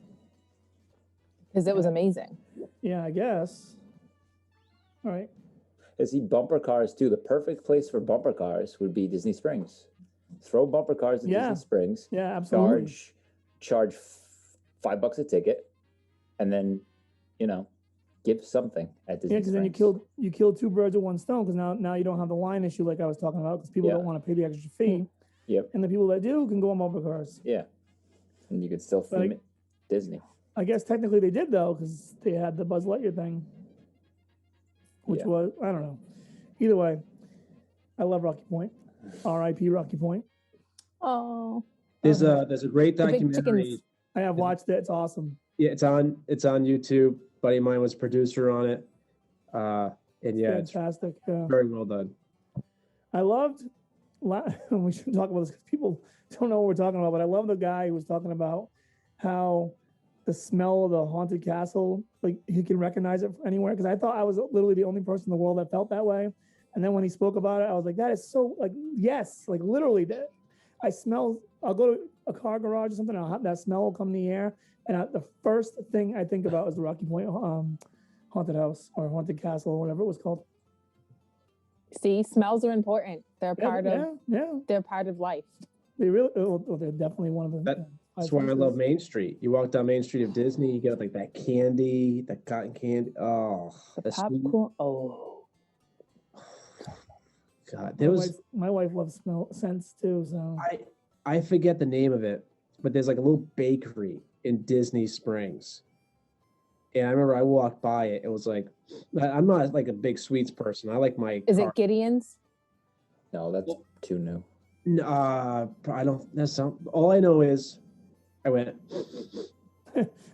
Because it was amazing. Yeah, I guess. All right. Is he bumper cars too? The perfect place for bumper cars would be Disney Springs. Throw bumper cars at Disney Springs. Yeah, absolutely. Charge $5 a ticket, and then give something at Disney. Yeah, because then you killed two birds with one stone. Because now you don't have the line issue like I was talking about. Because people don't want to pay the extra fee. Yep. And the people that do can go on bumper cars. Yeah. And you could still theme it Disney. I guess technically they did though, because they had the Buzz Lightyear thing, which was, I don't know. Either way, I love Rocky Point. R.I.P. Rocky Point. Oh. There's a great documentary. I have watched it. It's awesome. Yeah, it's on YouTube. Buddy of mine was producer on it. And yeah, fantastic. It's very well done. I loved, we should talk about this because people don't know what we're talking about, but I love the guy who was talking about how the smell of the haunted castle, like he can recognize it anywhere. Because I thought I was literally the only person in the world that felt that way. And then when he spoke about it, I was like, that is so, like, yes, like literally that. I'll go to a car garage or something, that smell will come in the air. And the first thing I think about is the Rocky Point haunted house or haunted castle or whatever it was called. See, smells are important. They're part of they're part of life. They really, they're definitely one of the. That's why I love Main Street. You walk down Main Street of Disney, you get like that candy, that cotton candy. Oh, the popcorn. Oh. God, my wife loves scents too. So I forget the name of it, but there's like a little bakery in Disney Springs, and I remember I walked by it. It was like, I'm not like a big sweets person. I like my. Is it Gideon's? No, that's too new. I don't. That's not, all I know is, I went.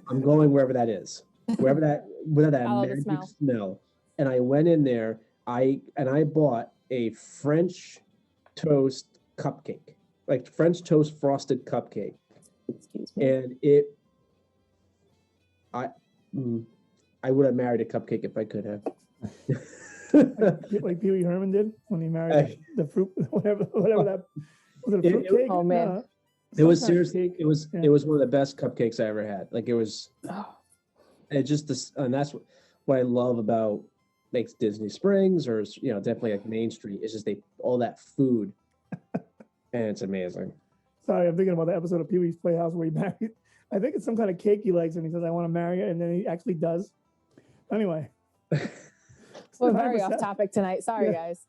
I'm going wherever that is, wherever that magic smell, and I went in there. I bought a French toast cupcake, like French toast frosted cupcake. Excuse me. And I would have married a cupcake if I could have. like Pee Wee Herman did when he married the fruit, whatever that was. It a fruit cake? Oh man, it was seriously. It was one of the best cupcakes I ever had. Like it was. It just and that's what I love about like Disney Springs or definitely like Main Street. It's just all that food. And it's amazing. Sorry, I'm thinking about the episode of Pee-wee's Playhouse where he married. I think it's some kind of cake he likes, and he says, "I want to marry it," and then he actually does. Anyway, We're very off topic tonight. Sorry, guys.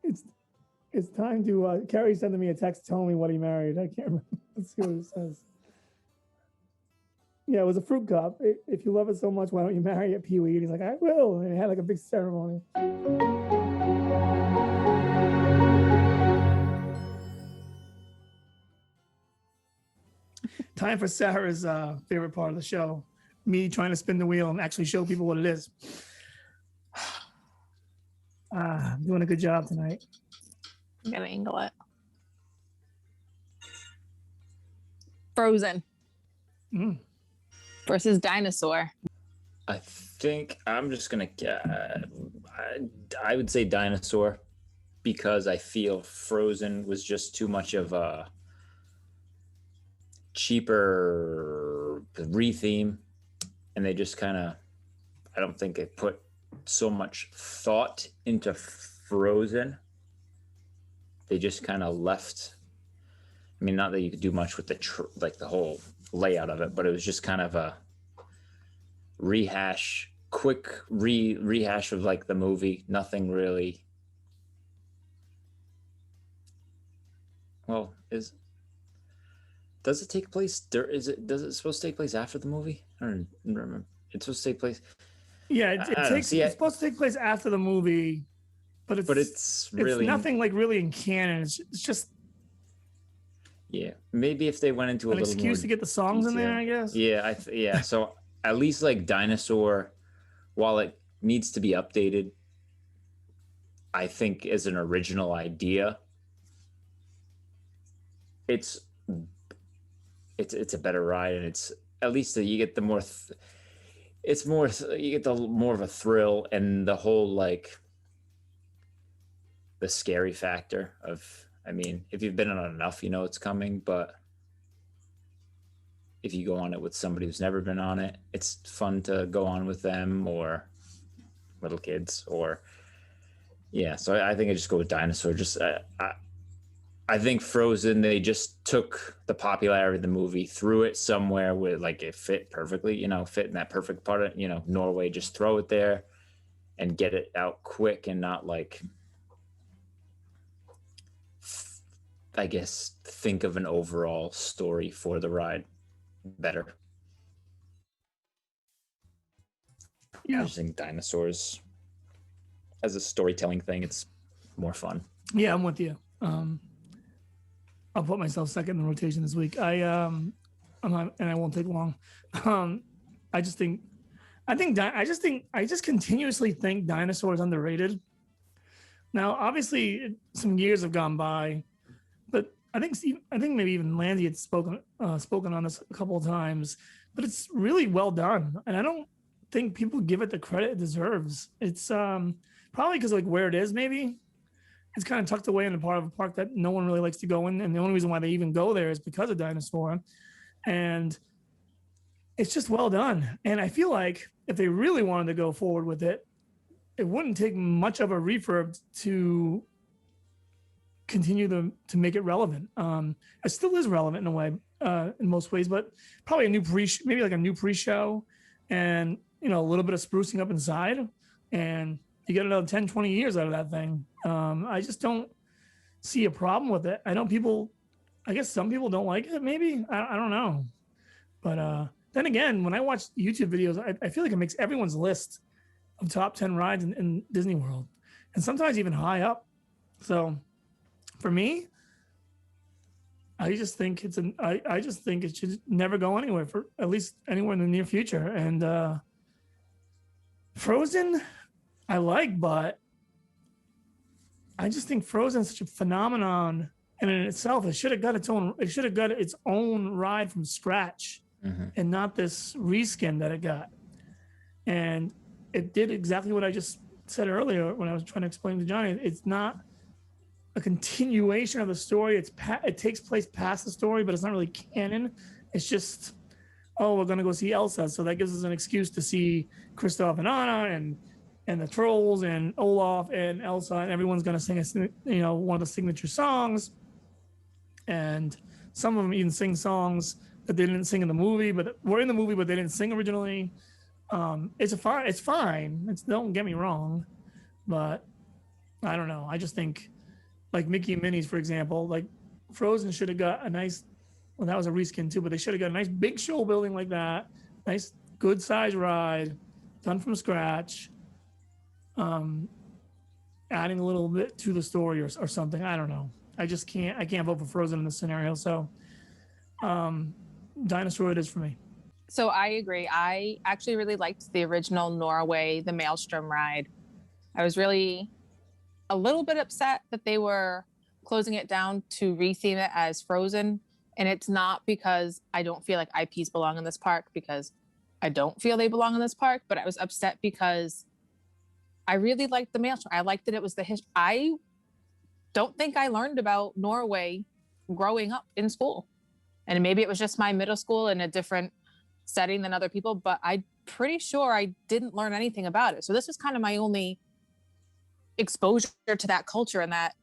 It's time to. Carrie sending me a text telling me what he married. I can't remember. Let's see what it says. Yeah, it was a fruit cup. If you love it so much, why don't you marry it, Pee-wee? And he's like, "I will," and he had like a big ceremony. Time for Sarah's favorite part of the show. Me trying to spin the wheel and actually show people what it is. I'm doing a good job tonight. I'm gonna angle it. Frozen versus Dinosaur. I think I'm just gonna I would say Dinosaur, because I feel Frozen was just too much of a cheaper re-theme, and they just kind of, I don't think they put so much thought into Frozen. They just kind of left. I mean, not that you could do much with the whole layout of it, but it was just kind of a quick rehash of like the movie. Nothing really. Well, does it take place? Does it supposed to take place after the movie? I don't remember. It's supposed to take place. Yeah, it's supposed to take place after the movie, but it's really nothing like really in canon. It's just maybe if they went into an excuse to get the songs in there, I guess. Yeah. So at least like Dinosaur, while it needs to be updated, I think as an original idea, it's a better ride, and it's at least you get the more. You get the more of a thrill, and the whole like the scary factor of. I mean, if you've been on it enough, you know it's coming. But if you go on it with somebody who's never been on it, it's fun to go on with them or little kids or So I think I just go with Dinosaur. Just I think Frozen, they just took the popularity of the movie, threw it somewhere where like it fit perfectly, fit in that perfect part of, Norway, just throw it there and get it out quick and not like, I guess, think of an overall story for the ride better. Yeah. I just think Dinosaurs as a storytelling thing, it's more fun. Yeah, I'm with you. I'll put myself second in the rotation this week. I'm not, and I won't take long. I just continuously think Dinosaur is underrated. Now, obviously, some years have gone by, but I think maybe even Landy had spoken on this a couple of times. But it's really well done, and I don't think people give it the credit it deserves. It's probably because like where it is, maybe. It's kind of tucked away in a part of a park that no one really likes to go in. And the only reason why they even go there is because of Dinosaur. And it's just well done. And I feel like if they really wanted to go forward with it, it wouldn't take much of a refurb to continue to make it relevant. It still is relevant in a way, in most ways, but probably a new pre-show and, a little bit of sprucing up inside, and you get another 10, 20 years out of that thing. I just don't see a problem with it. I guess some people don't like it, maybe. I don't know. But then again, when I watch YouTube videos, I feel like it makes everyone's list of top 10 rides in Disney World, and sometimes even high up. So for me, I just think it should never go anywhere, for at least anywhere in the near future. And Frozen, I like, but I just think Frozen is such a phenomenon, and in itself, it should have got its own ride from scratch, and not this reskin that it got. And it did exactly what I just said earlier when I was trying to explain to Johnny. It's not a continuation of the story. It takes place past the story, but it's not really canon. It's just, we're gonna go see Elsa, so that gives us an excuse to see Kristoff and Anna and the trolls and Olaf and Elsa, and everyone's gonna sing one of the signature songs. and some of them even sing songs that they didn't sing in the movie, but were in the movie, but they didn't sing originally. It's fine. Don't get me wrong, but I don't know. I just think, like Mickey and Minnie's, for example, like Frozen should have got a nice. Well, that was a reskin too, but they should have got a nice big show building like that. Nice, good size ride, done from scratch. Adding a little bit to the story or something. I don't know. I can't vote for Frozen in this scenario. So, Dinosaur it is for me. So I agree. I actually really liked the original Norway, the Maelstrom ride. I was really a little bit upset that they were closing it down to retheme it as Frozen. And it's not because I don't feel like IPs belong in this park, because I don't feel they belong in this park, but I was upset because I really liked the Maelstrom. I liked that it was the history. I don't think I learned about Norway growing up in school. And maybe it was just my middle school in a different setting than other people, but I'm pretty sure I didn't learn anything about it. So this was kind of my only exposure to that culture, and that,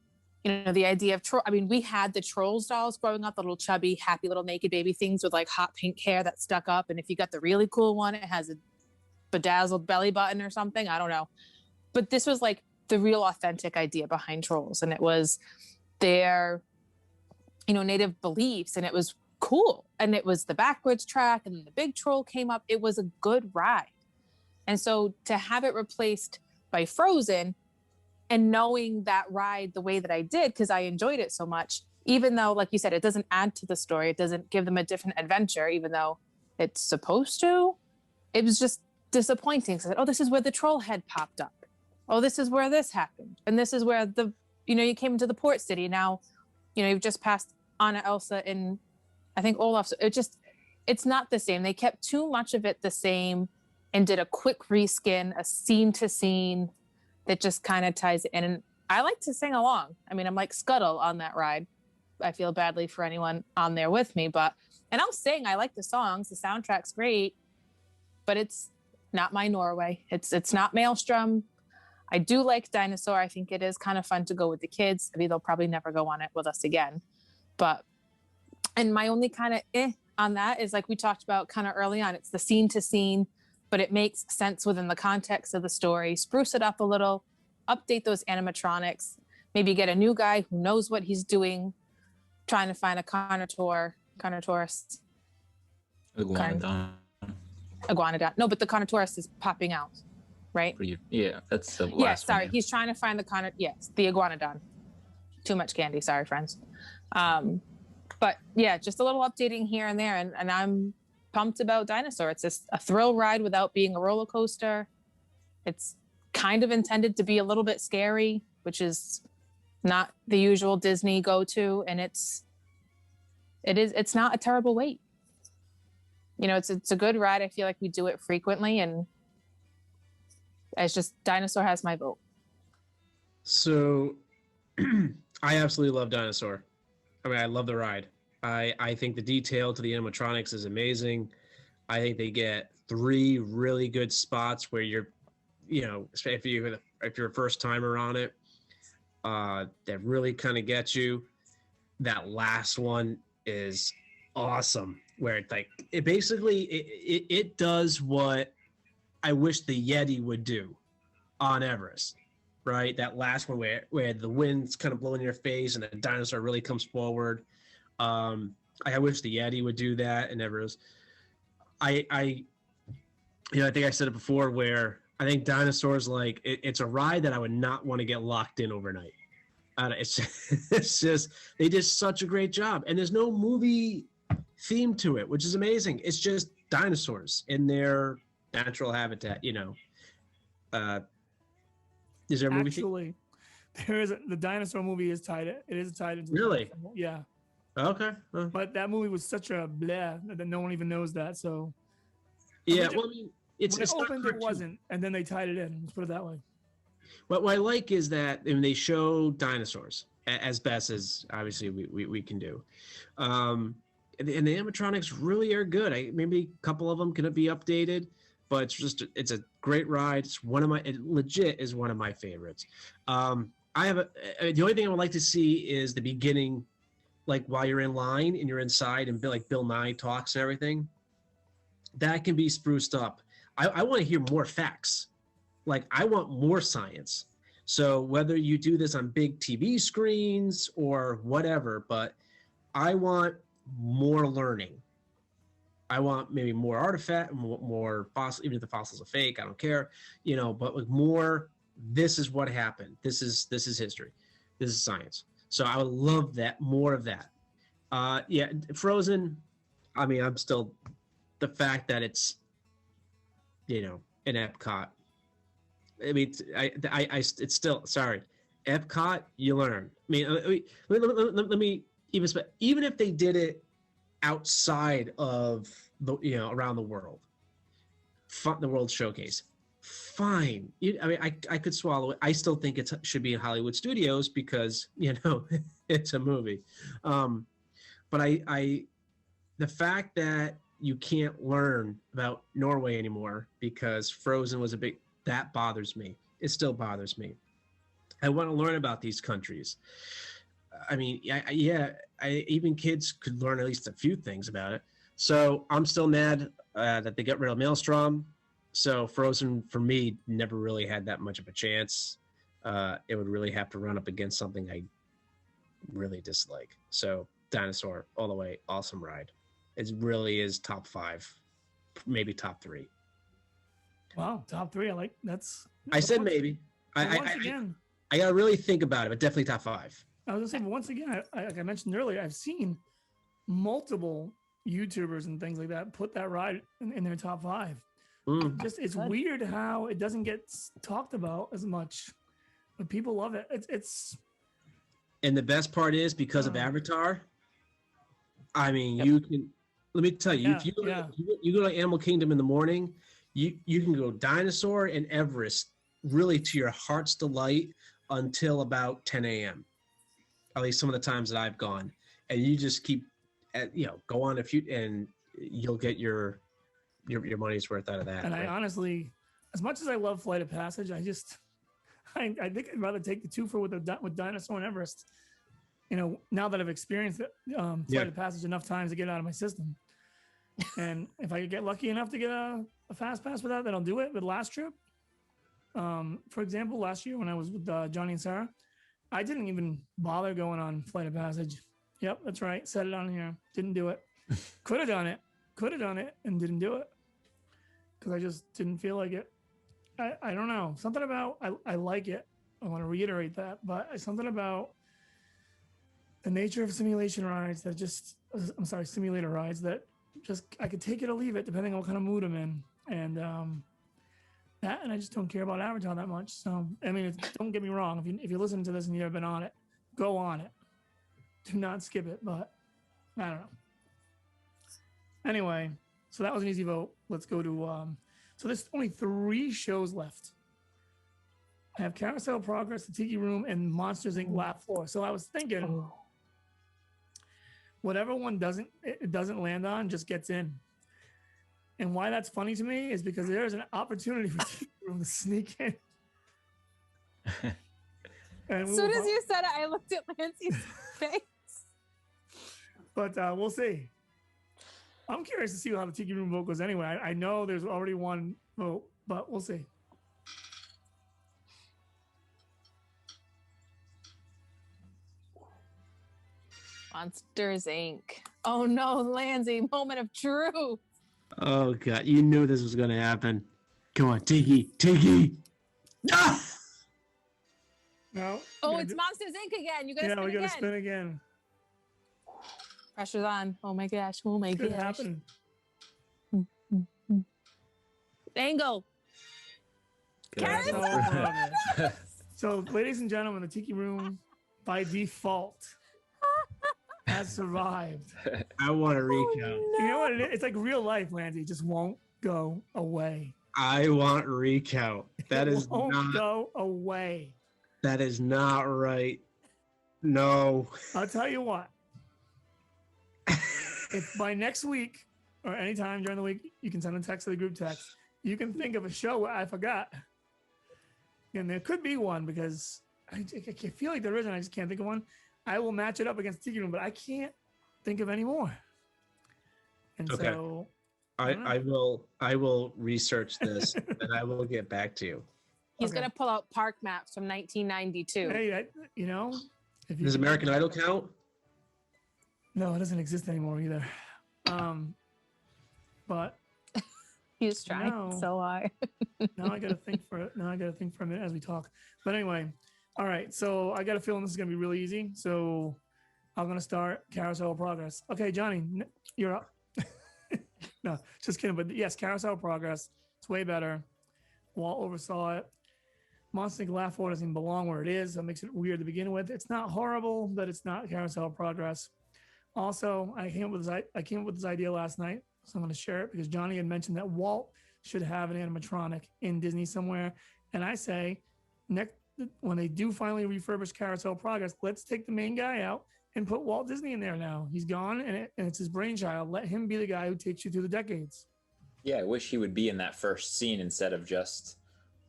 the idea of we had the Trolls dolls growing up, the little chubby, happy little naked baby things with like hot pink hair that stuck up. And if you got the really cool one, it has a bedazzled belly button or something. I don't know. But this was like the real authentic idea behind Trolls. And it was their, native beliefs, and it was cool. And it was the backwards track, and then the big troll came up. It was a good ride. And so to have it replaced by Frozen, and knowing that ride the way that I did, because I enjoyed it so much, even though, like you said, it doesn't add to the story, it doesn't give them a different adventure, even though it's supposed to, it was just disappointing. So, this is where the troll head popped up. Oh, this is where this happened. And this is where you came into the port city. Now, you've just passed Anna, Elsa, and I think Olaf. So it's not the same. They kept too much of it the same and did a quick reskin, a scene to scene that just kind of ties it in. And I like to sing along. I'm like Scuttle on that ride. I feel badly for anyone on there with me, and I'll sing. I like the songs. The soundtrack's great, but it's not my Norway. It's not Maelstrom. I do like Dinosaur. I think it is kind of fun to go with the kids. They'll probably never go on it with us again. And my only kind of on that is, like we talked about kind of early on, it's the scene to scene, but it makes sense within the context of the story. Spruce it up a little, update those animatronics, maybe get a new guy who knows what he's doing, trying to find a Carnotaurus. Iguanodon. No, but the Carnotaurus is popping out, right? Yeah, that's the last Yeah, sorry. one. He's trying to find the the Iguanodon. Too much candy. Sorry, friends. But yeah, just a little updating here and there. And I'm pumped about Dinosaur. It's just a thrill ride without being a roller coaster. It's kind of intended to be a little bit scary, which is not the usual Disney go-to. And it's not a terrible wait. It's a good ride. I feel like we do it frequently, and it's just Dinosaur has my vote. So I absolutely love Dinosaur. I love the ride. I think the detail to the animatronics is amazing. I think they get 3 really good spots where you're, if you're a first timer on it, that really kind of gets you. That last one is awesome, where it does what I wish the Yeti would do on Everest, right? That last one where the wind's kind of blowing in your face and the dinosaur really comes forward. I wish the Yeti would do that and Everest. I think I said it before, where I think Dinosaur's like it's a ride that I would not want to get locked in overnight. It's just they did such a great job, and there's no movie theme to it, which is amazing. It's just dinosaurs in their natural habitat. Is there a movie Actually, there is the dinosaur movie is tied. It is tied into Really? Yeah. Okay. But that movie was such a blah that no one even knows that. So Yeah. When Well, it's it not opened, it cartoon. wasn't, and then they tied it in. Let's put it that way. What I like is that they show dinosaurs as best as obviously we can do. And the animatronics really are good. Maybe a couple of them can be updated, but it's a great ride. It legit is one of my favorites. The only thing I would like to see is the beginning like while you're in line and you're inside and like Bill Nye talks and everything, that can be spruced up. I want to hear more facts. Like I want more science. So whether you do this on big TV screens or whatever, but I want more learning. I want maybe more artifact, more fossil, even if the fossils are fake, I don't care, but like more, this is what happened. This is history. This is science. So I would love that, more of that. Yeah, Frozen, I mean, I'm still, the fact that it's, in Epcot, I mean, it's still, sorry, Epcot, you learn. I mean, let me even if they did it outside of the, around the world, the World Showcase, fine. I mean, I could swallow it. I still think it should be in Hollywood Studios because, it's a movie. But the fact that you can't learn about Norway anymore because Frozen was that bothers me. It still bothers me. I want to learn about these countries. I mean, even kids could learn at least a few things about it. So I'm still mad that they got rid of Maelstrom. So Frozen, for me, never really had that much of a chance. It would really have to run up against something I really dislike. So Dinosaur, all the way, awesome ride. It really is top 5, maybe top 3. Wow, top 3. I like that's. I said maybe. Again, I gotta really think about it, but definitely top 5. I was gonna say, but once again, like I mentioned earlier, I've seen multiple YouTubers and things like that put that ride in their top 5. It's weird how it doesn't get talked about as much, but people love it. It's. And the best part is because of Avatar. I mean, you can. Let me tell you, if you go to Animal Kingdom in the morning, you can go Dinosaur and Everest really to your heart's delight until about 10 a.m. At least some of the times that I've gone, and you just keep, go on a few, and you'll get your money's worth out of that. And right? I honestly, as much as I love Flight of Passage, I think I'd rather take the twofer with Dinosaur and Everest. Now that I've experienced it, Flight of Passage enough times to get it out of my system. And if I could get lucky enough to get a fast pass with that, then I'll do it. With last trip, for example, last year when I was with Johnny and Sarah, I didn't even bother going on Flight of Passage. Yep, that's right. Said it on here. Didn't do it. Could have done it and didn't do it because I just didn't feel like it. I don't know. Something about I like it. I want to reiterate that, but something about the nature of simulator rides that just I could take it or leave it depending on what kind of mood I'm in, and I just don't care about Avatar that much. So I mean, don't get me wrong. If you listen to this and you've never been on it, go on it. Do not skip it. But I don't know. Anyway, so that was an easy vote. Let's go to so there's only 3 shows left. I have Carousel Progress, the Tiki Room, and Monsters Inc. Laugh Floor. So I was thinking, whatever one doesn't land on just gets in. And why that's funny to me is because there's an opportunity for Tiki Room to sneak in. As soon as you said it, I looked at Lancey's face. But we'll see. I'm curious to see how the Tiki Room vote goes anyway. I know there's already one vote, but we'll see. Monsters Inc. Oh no, Lancey, moment of truth. Oh God, you knew this was going to happen. Come on, Tiki. Ah! No. Oh, it's Monsters Inc. again. You gotta spin again. Yeah, we gotta spin again. Pressure's on. Oh my gosh. Could happen. Angle. So, ladies and gentlemen, the Tiki Room by default has survived. I want to recount. No. You know what it is? It's like real life, Landy. It just won't go away. I want recount. That is won't not go away. That is not right. No. I'll tell you what. If by next week or anytime during the week, you can send a text to the group text, you can think of a show where I forgot. And there could be one because I feel like there isn't. I just can't think of one. I will match it up against Tiki Room, but I can't think of any more. And Okay. so I will research this and I will get back to you. He's Okay. gonna pull out park maps from 1992. hey, you know, if you Does American Idol count? No, it doesn't exist anymore either. But He's trying No. so hard. now I gotta think for a minute as we talk. But anyway, all right. So I got a feeling this is gonna be really easy. So I'm gonna start Carousel of Progress. Okay, Johnny, you're up. No, just kidding. But yes, Carousel of Progress. It's way better. Walt oversaw it. Monster Inc. Laugh Order doesn't belong where it is. That makes it weird to begin with. It's not horrible, but it's not Carousel of Progress. Also, I came up with this idea last night, so I'm going to share it because Johnny had mentioned that Walt should have an animatronic in Disney somewhere, and I say, when they do finally refurbish Carousel of Progress, let's take the main guy out and put Walt Disney in there now. He's gone, and it's his brainchild. Let him be the guy who takes you through the decades. Yeah, I wish he would be in that first scene instead of just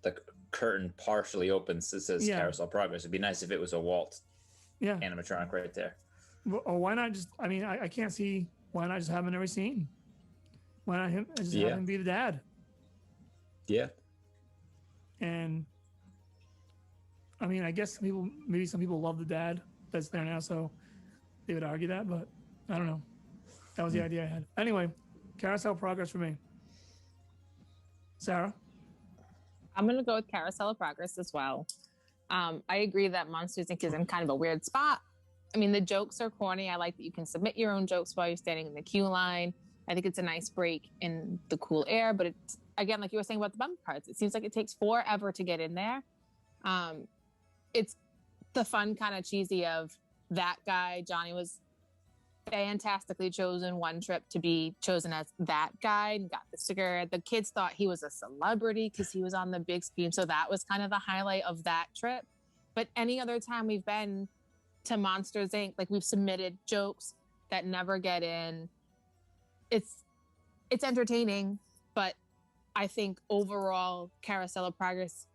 the curtain partially opens. It says Carousel Progress. It'd be nice if it was a Walt animatronic right there. Or why not just? I mean, I can't see why not just have him in every scene. Why not have him be the dad? Yeah. And I mean, I guess maybe some people love the dad that's there now, so they would argue that, but I don't know. That was the idea I had. Anyway, Carousel Progress for me. Sarah? I'm going to go with Carousel of Progress as well. I agree that Monsters Inc. is in kind of a weird spot. I mean, the jokes are corny. I like that you can submit your own jokes while you're standing in the queue line. I think it's a nice break in the cool air, but it's, again, like you were saying about the bumper cards, it seems like it takes forever to get in there. It's the fun kind of cheesy of that guy. Johnny was fantastically chosen one trip to be chosen as that guy and got the sticker. The kids thought he was a celebrity because he was on the big screen. So that was kind of the highlight of that trip. But any other time we've been to Monsters Inc., like we've submitted jokes that never get in. It's entertaining, but I think overall Carousel of Progress,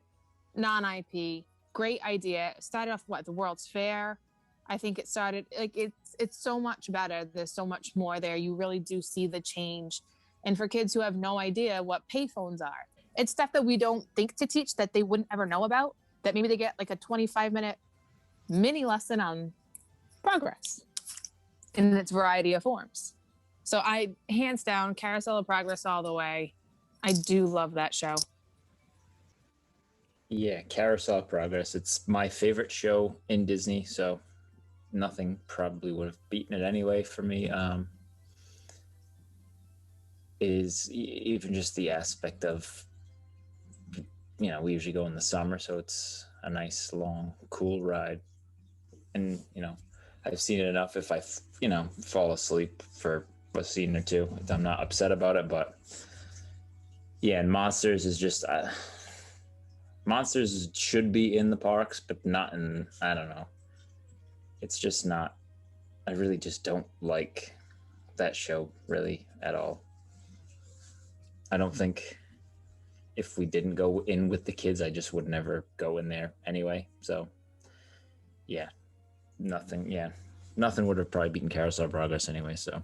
non-IP, great idea. It started off the World's Fair. I think it started like it's so much better. There's so much more there. You really do see the change. And for kids who have no idea what payphones are, it's stuff that we don't think to teach that they wouldn't ever know about, that maybe they get like a 25-minute mini lesson on progress in its variety of forms. So I, hands down, Carousel of Progress all the way. I do love that show. Yeah, Carousel of Progress. It's my favorite show in Disney, so nothing probably would have beaten it anyway for me. Is even just the aspect of, we usually go in the summer, so it's a nice, long, cool ride. And, I've seen it enough if I, fall asleep for a scene or two. I'm not upset about it, but yeah, and Monsters is just... Monsters should be in the parks, but not in, I don't know. It's just not, I really just don't like that show really at all. I don't think if we didn't go in with the kids, I just would never go in there anyway. So yeah, nothing would have probably beaten Carousel of Progress anyway. So.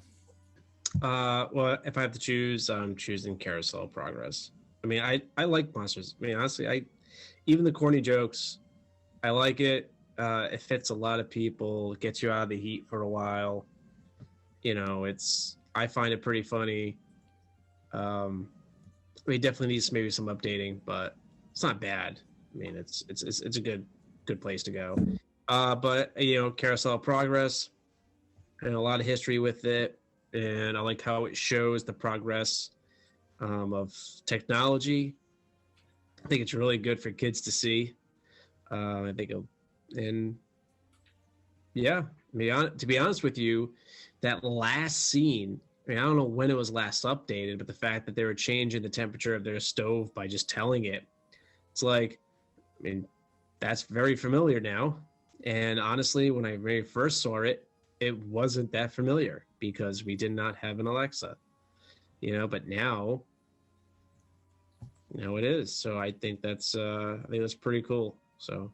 Well, if I have to choose, I'm choosing Carousel of Progress. I mean, I like Monsters. I mean, honestly, even the corny jokes, I like it. It fits a lot of people. It gets you out of the heat for a while. I find it pretty funny. It definitely needs maybe some updating, but it's not bad. I mean, it's a good place to go. But Carousel of Progress, and a lot of history with it, and I like how it shows the progress of technology. I think it's really good for kids to see. To be honest with you, that last scene, I mean, I don't know when it was last updated, but the fact that they were changing the temperature of their stove by just telling it, it's like, I mean, that's very familiar now. And honestly, when I very first saw it, it wasn't that familiar because we did not have an Alexa, but now it is. So I think that's pretty cool. So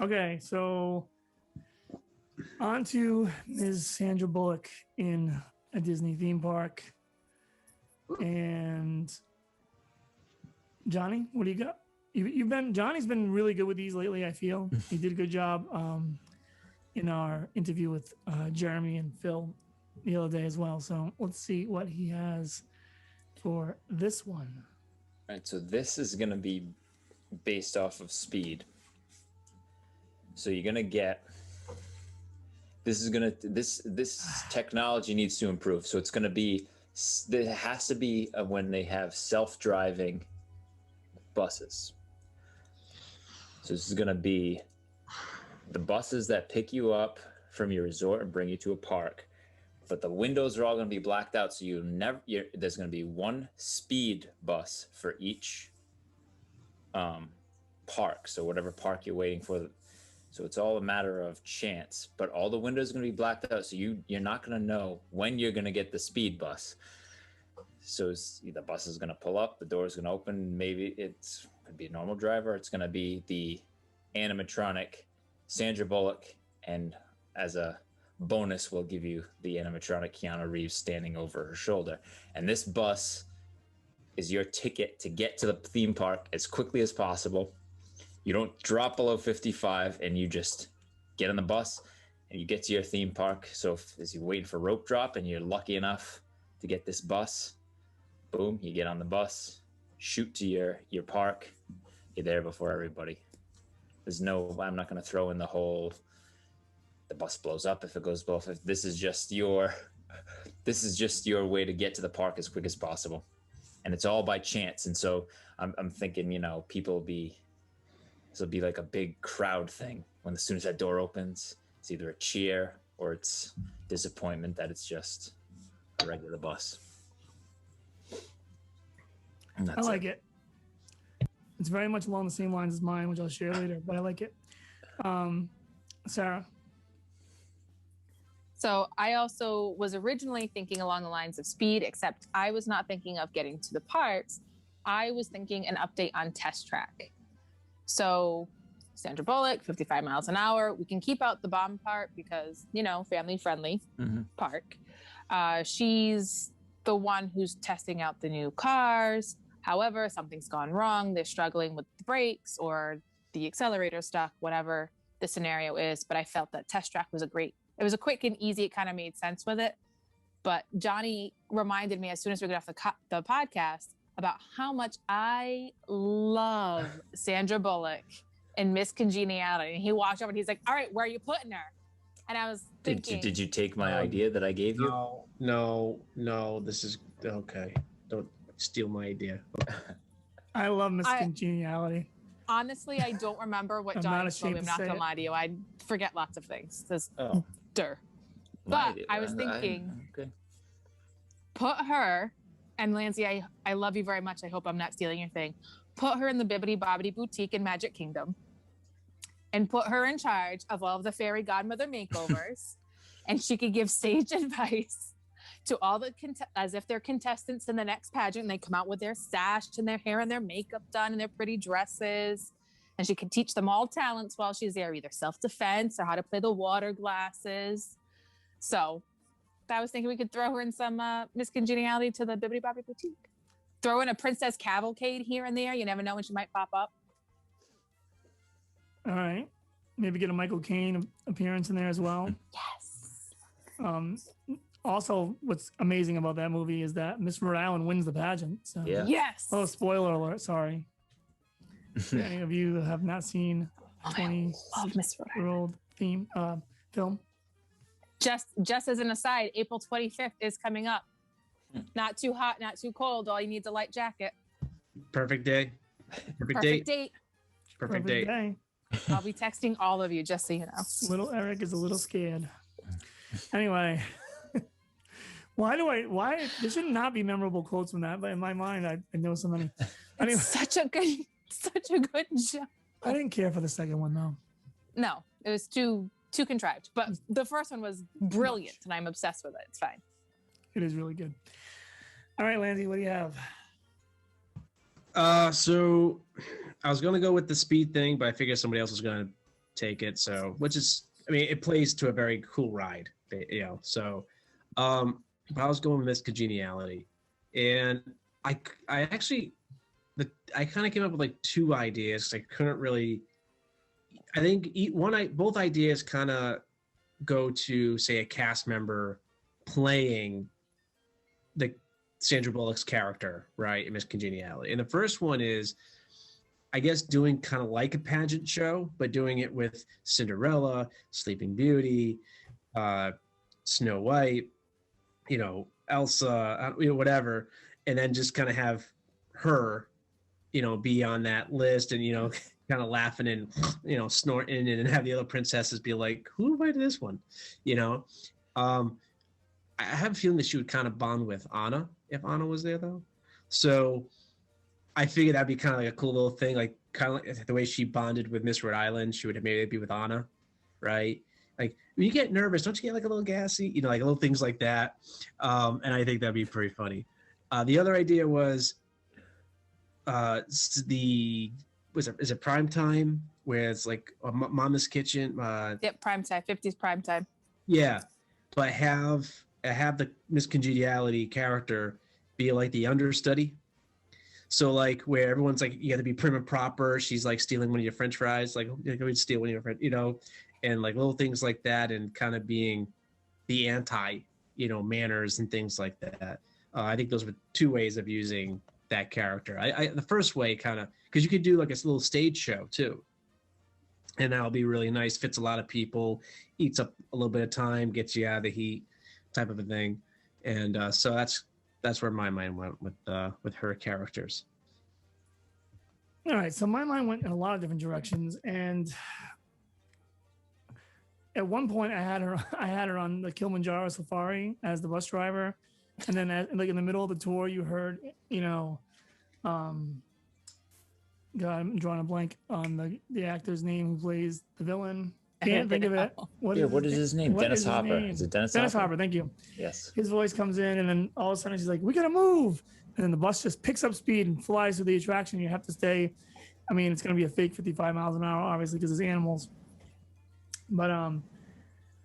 Okay, so on to Ms. Sandra Bullock in a Disney theme park. And Johnny, what do you got? Johnny's been really good with these lately, I feel. He did a good job in our interview with Jeremy and Phil the other day as well. So let's see what he has for this one. All right, so this is going to be based off of speed. So you're going to get this technology needs to improve. So it's going to be, there has to be when they have self-driving buses. So this is going to be the buses that pick you up from your resort and bring you to a park. But the windows are all going to be blacked out, so there's going to be one speed bus for each park. So whatever park you're waiting for. So it's all a matter of chance. But all the windows are going to be blacked out, so you're not going to know when you're going to get the speed bus. So the bus is going to pull up, the door is going to open. Maybe it could be a normal driver. It's going to be the animatronic Sandra Bullock, and as a bonus, we'll give you the animatronic Keanu Reeves standing over her shoulder. And this bus is your ticket to get to the theme park as quickly as possible. You don't drop below 55, and you just get on the bus and you get to your theme park. So as you're waiting for rope drop and you're lucky enough to get this bus, boom, you get on the bus, shoot to your park. You're there before everybody. I'm not going to throw in the whole, the bus blows up if it goes both. This is just your way to get to the park as quick as possible. And it's all by chance. And so I'm thinking, this will be like a big crowd thing. When as soon as that door opens, it's either a cheer or it's disappointment that it's just a regular bus. I like it. It's very much along the same lines as mine, which I'll share later, but I like it. Sarah? So I also was originally thinking along the lines of speed, except I was not thinking of getting to the parks. I was thinking an update on Test Track. So Sandra Bullock, 55 miles an hour. We can keep out the bomb part because, family friendly park. She's the one who's testing out the new cars. However, something's gone wrong. They're struggling with the brakes or the accelerator stuck, whatever the scenario is. But I felt that Test Track was it was a quick and easy. It kind of made sense with it. But Johnny reminded me as soon as we got off the podcast about how much I love Sandra Bullock in Miss Congeniality. And he walked over and he's like, all right, where are you putting her? And I was thinking. Did you take my idea that I gave you? No, this is okay. Don't steal my idea. I love Miss Congeniality. Honestly, I don't remember what Johnny told me. I'm not going to lie to you. I forget lots of things. But I was thinking, put her, and Lancey, I love you very much. I hope I'm not stealing your thing. Put her in the Bippity Boppity Boutique in Magic Kingdom and put her in charge of all of the fairy godmother makeovers. And she could give sage advice to all the as if they're contestants in the next pageant, and they come out with their sash and their hair and their makeup done and their pretty dresses, and she could teach them all talents while she's there, either self-defense or how to play the water glasses. So I was thinking we could throw her in some Miss Congeniality to the Bippity Boppity Boutique. Throw in a Princess Cavalcade here and there. You never know when she might pop up. All right, maybe get a Michael Caine appearance in there as well. Yes. Also, what's amazing about that movie is that Miss Rhode Island wins the pageant. So. Yeah. Yes. Oh, spoiler alert! Sorry. If any of you have not seen 20-year-old theme film. Just as an aside, April 25th is coming up. Not too hot, not too cold. All you need is a light jacket. Perfect day. Perfect date. Perfect date. I'll be texting all of you just so you know. Little Eric is a little scared. Anyway. Why there should not be memorable quotes from that, but in my mind I know so many. Anyway, such a good show. I didn't care for the second one though. No, it was too contrived. But the first one was brilliant and I'm obsessed with it. It's fine. It is really good. All right, Landy, what do you have? So I was gonna go with the speed thing, but I figured somebody else was gonna take it. So, which is, I mean, it plays to a very cool ride, So, but I was going with Miss Congeniality, and I actually, I kind of came up with like two ideas. I couldn't really. I think both ideas kind of go to, say, a cast member playing the Sandra Bullock's character, right, in Miss Congeniality. And the first one is, I guess, doing kind of like a pageant show, but doing it with Cinderella, Sleeping Beauty, Snow White, Elsa, whatever, and then just kind of have her, be on that list and, kind of laughing and, snorting and have the other princesses be like, who invited this one? I have a feeling that she would kind of bond with Anna if Anna was there, though. So I figured that'd be kind of like a cool little thing, like kind of like the way she bonded with Miss Rhode Island. She would maybe be with Anna, right? Like when you get nervous, don't you get like a little gassy? Like little things like that. And I think that'd be pretty funny. The other idea was is it Prime Time, where it's like Mama's Kitchen? Yep, prime time, 50s prime time. Yeah, but have the Miss Congeniality character be like the understudy. So like where everyone's like, you got to be prim and proper. She's like stealing one of your French fries, like go steal one of your French, and like little things like that, and kind of being the anti, manners and things like that. I think those were two ways of using that character. The first way kind of, because you could do like a little stage show too, and that'll be really nice. Fits a lot of people, eats up a little bit of time, gets you out of the heat, type of a thing. And so that's where my mind went with her characters. All right, so my mind went in a lot of different directions, and at one point I had her on the Kilimanjaro Safari as the bus driver, and then like in the middle of the tour, you heard, God, I'm drawing a blank on the actor's name who plays the villain. Can't think of it. What is his name? Dennis Hopper. Is it Dennis Hopper? Thank you. Yes. His voice comes in, and then all of a sudden she's like, "We gotta move!" And then the bus just picks up speed and flies through the attraction. You have to stay. I mean, it's gonna be a fake 55 miles an hour, obviously, because it's animals. But I'm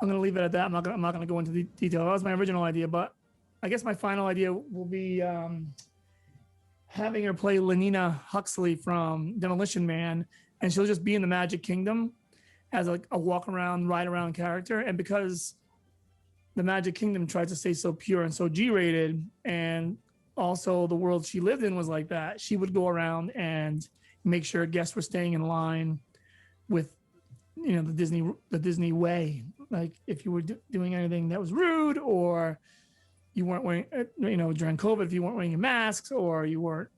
gonna leave it at that. I'm not gonna go into the detail. That was my original idea, but I guess my final idea will be having her play Lenina Huxley from Demolition Man, and she'll just be in the Magic Kingdom as like a walk around, ride around character. And because the Magic Kingdom tries to stay so pure and so G-rated, and also the world she lived in was like that, she would go around and make sure guests were staying in line with, the Disney way. Like if you were doing anything that was rude, or you weren't wearing, during COVID, if you weren't wearing your masks, or you weren't,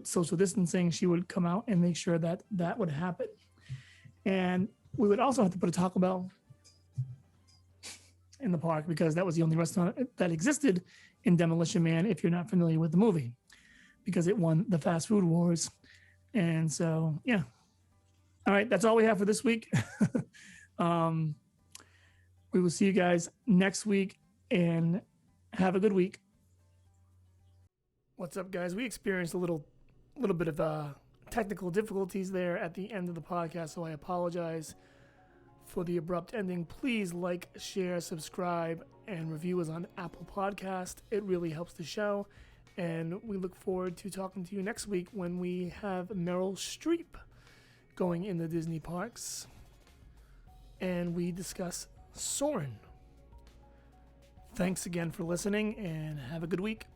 social distancing, she would come out and make sure that that would happen. And we would also have to put a Taco Bell in the park, because that was the only restaurant that existed in Demolition Man, if you're not familiar with the movie, because it won the fast food wars. And so, yeah. All right, that's all we have for this week. We will see you guys next week, and have a good week. What's up, guys? We experienced a little bit of technical difficulties there at the end of the podcast, so I apologize for the abrupt ending. Please like, share, subscribe, and review us on Apple Podcast. It really helps the show, and we look forward to talking to you next week when we have Meryl Streep going in the Disney parks, and we discuss Soarin'. Thanks again for listening, and have a good week.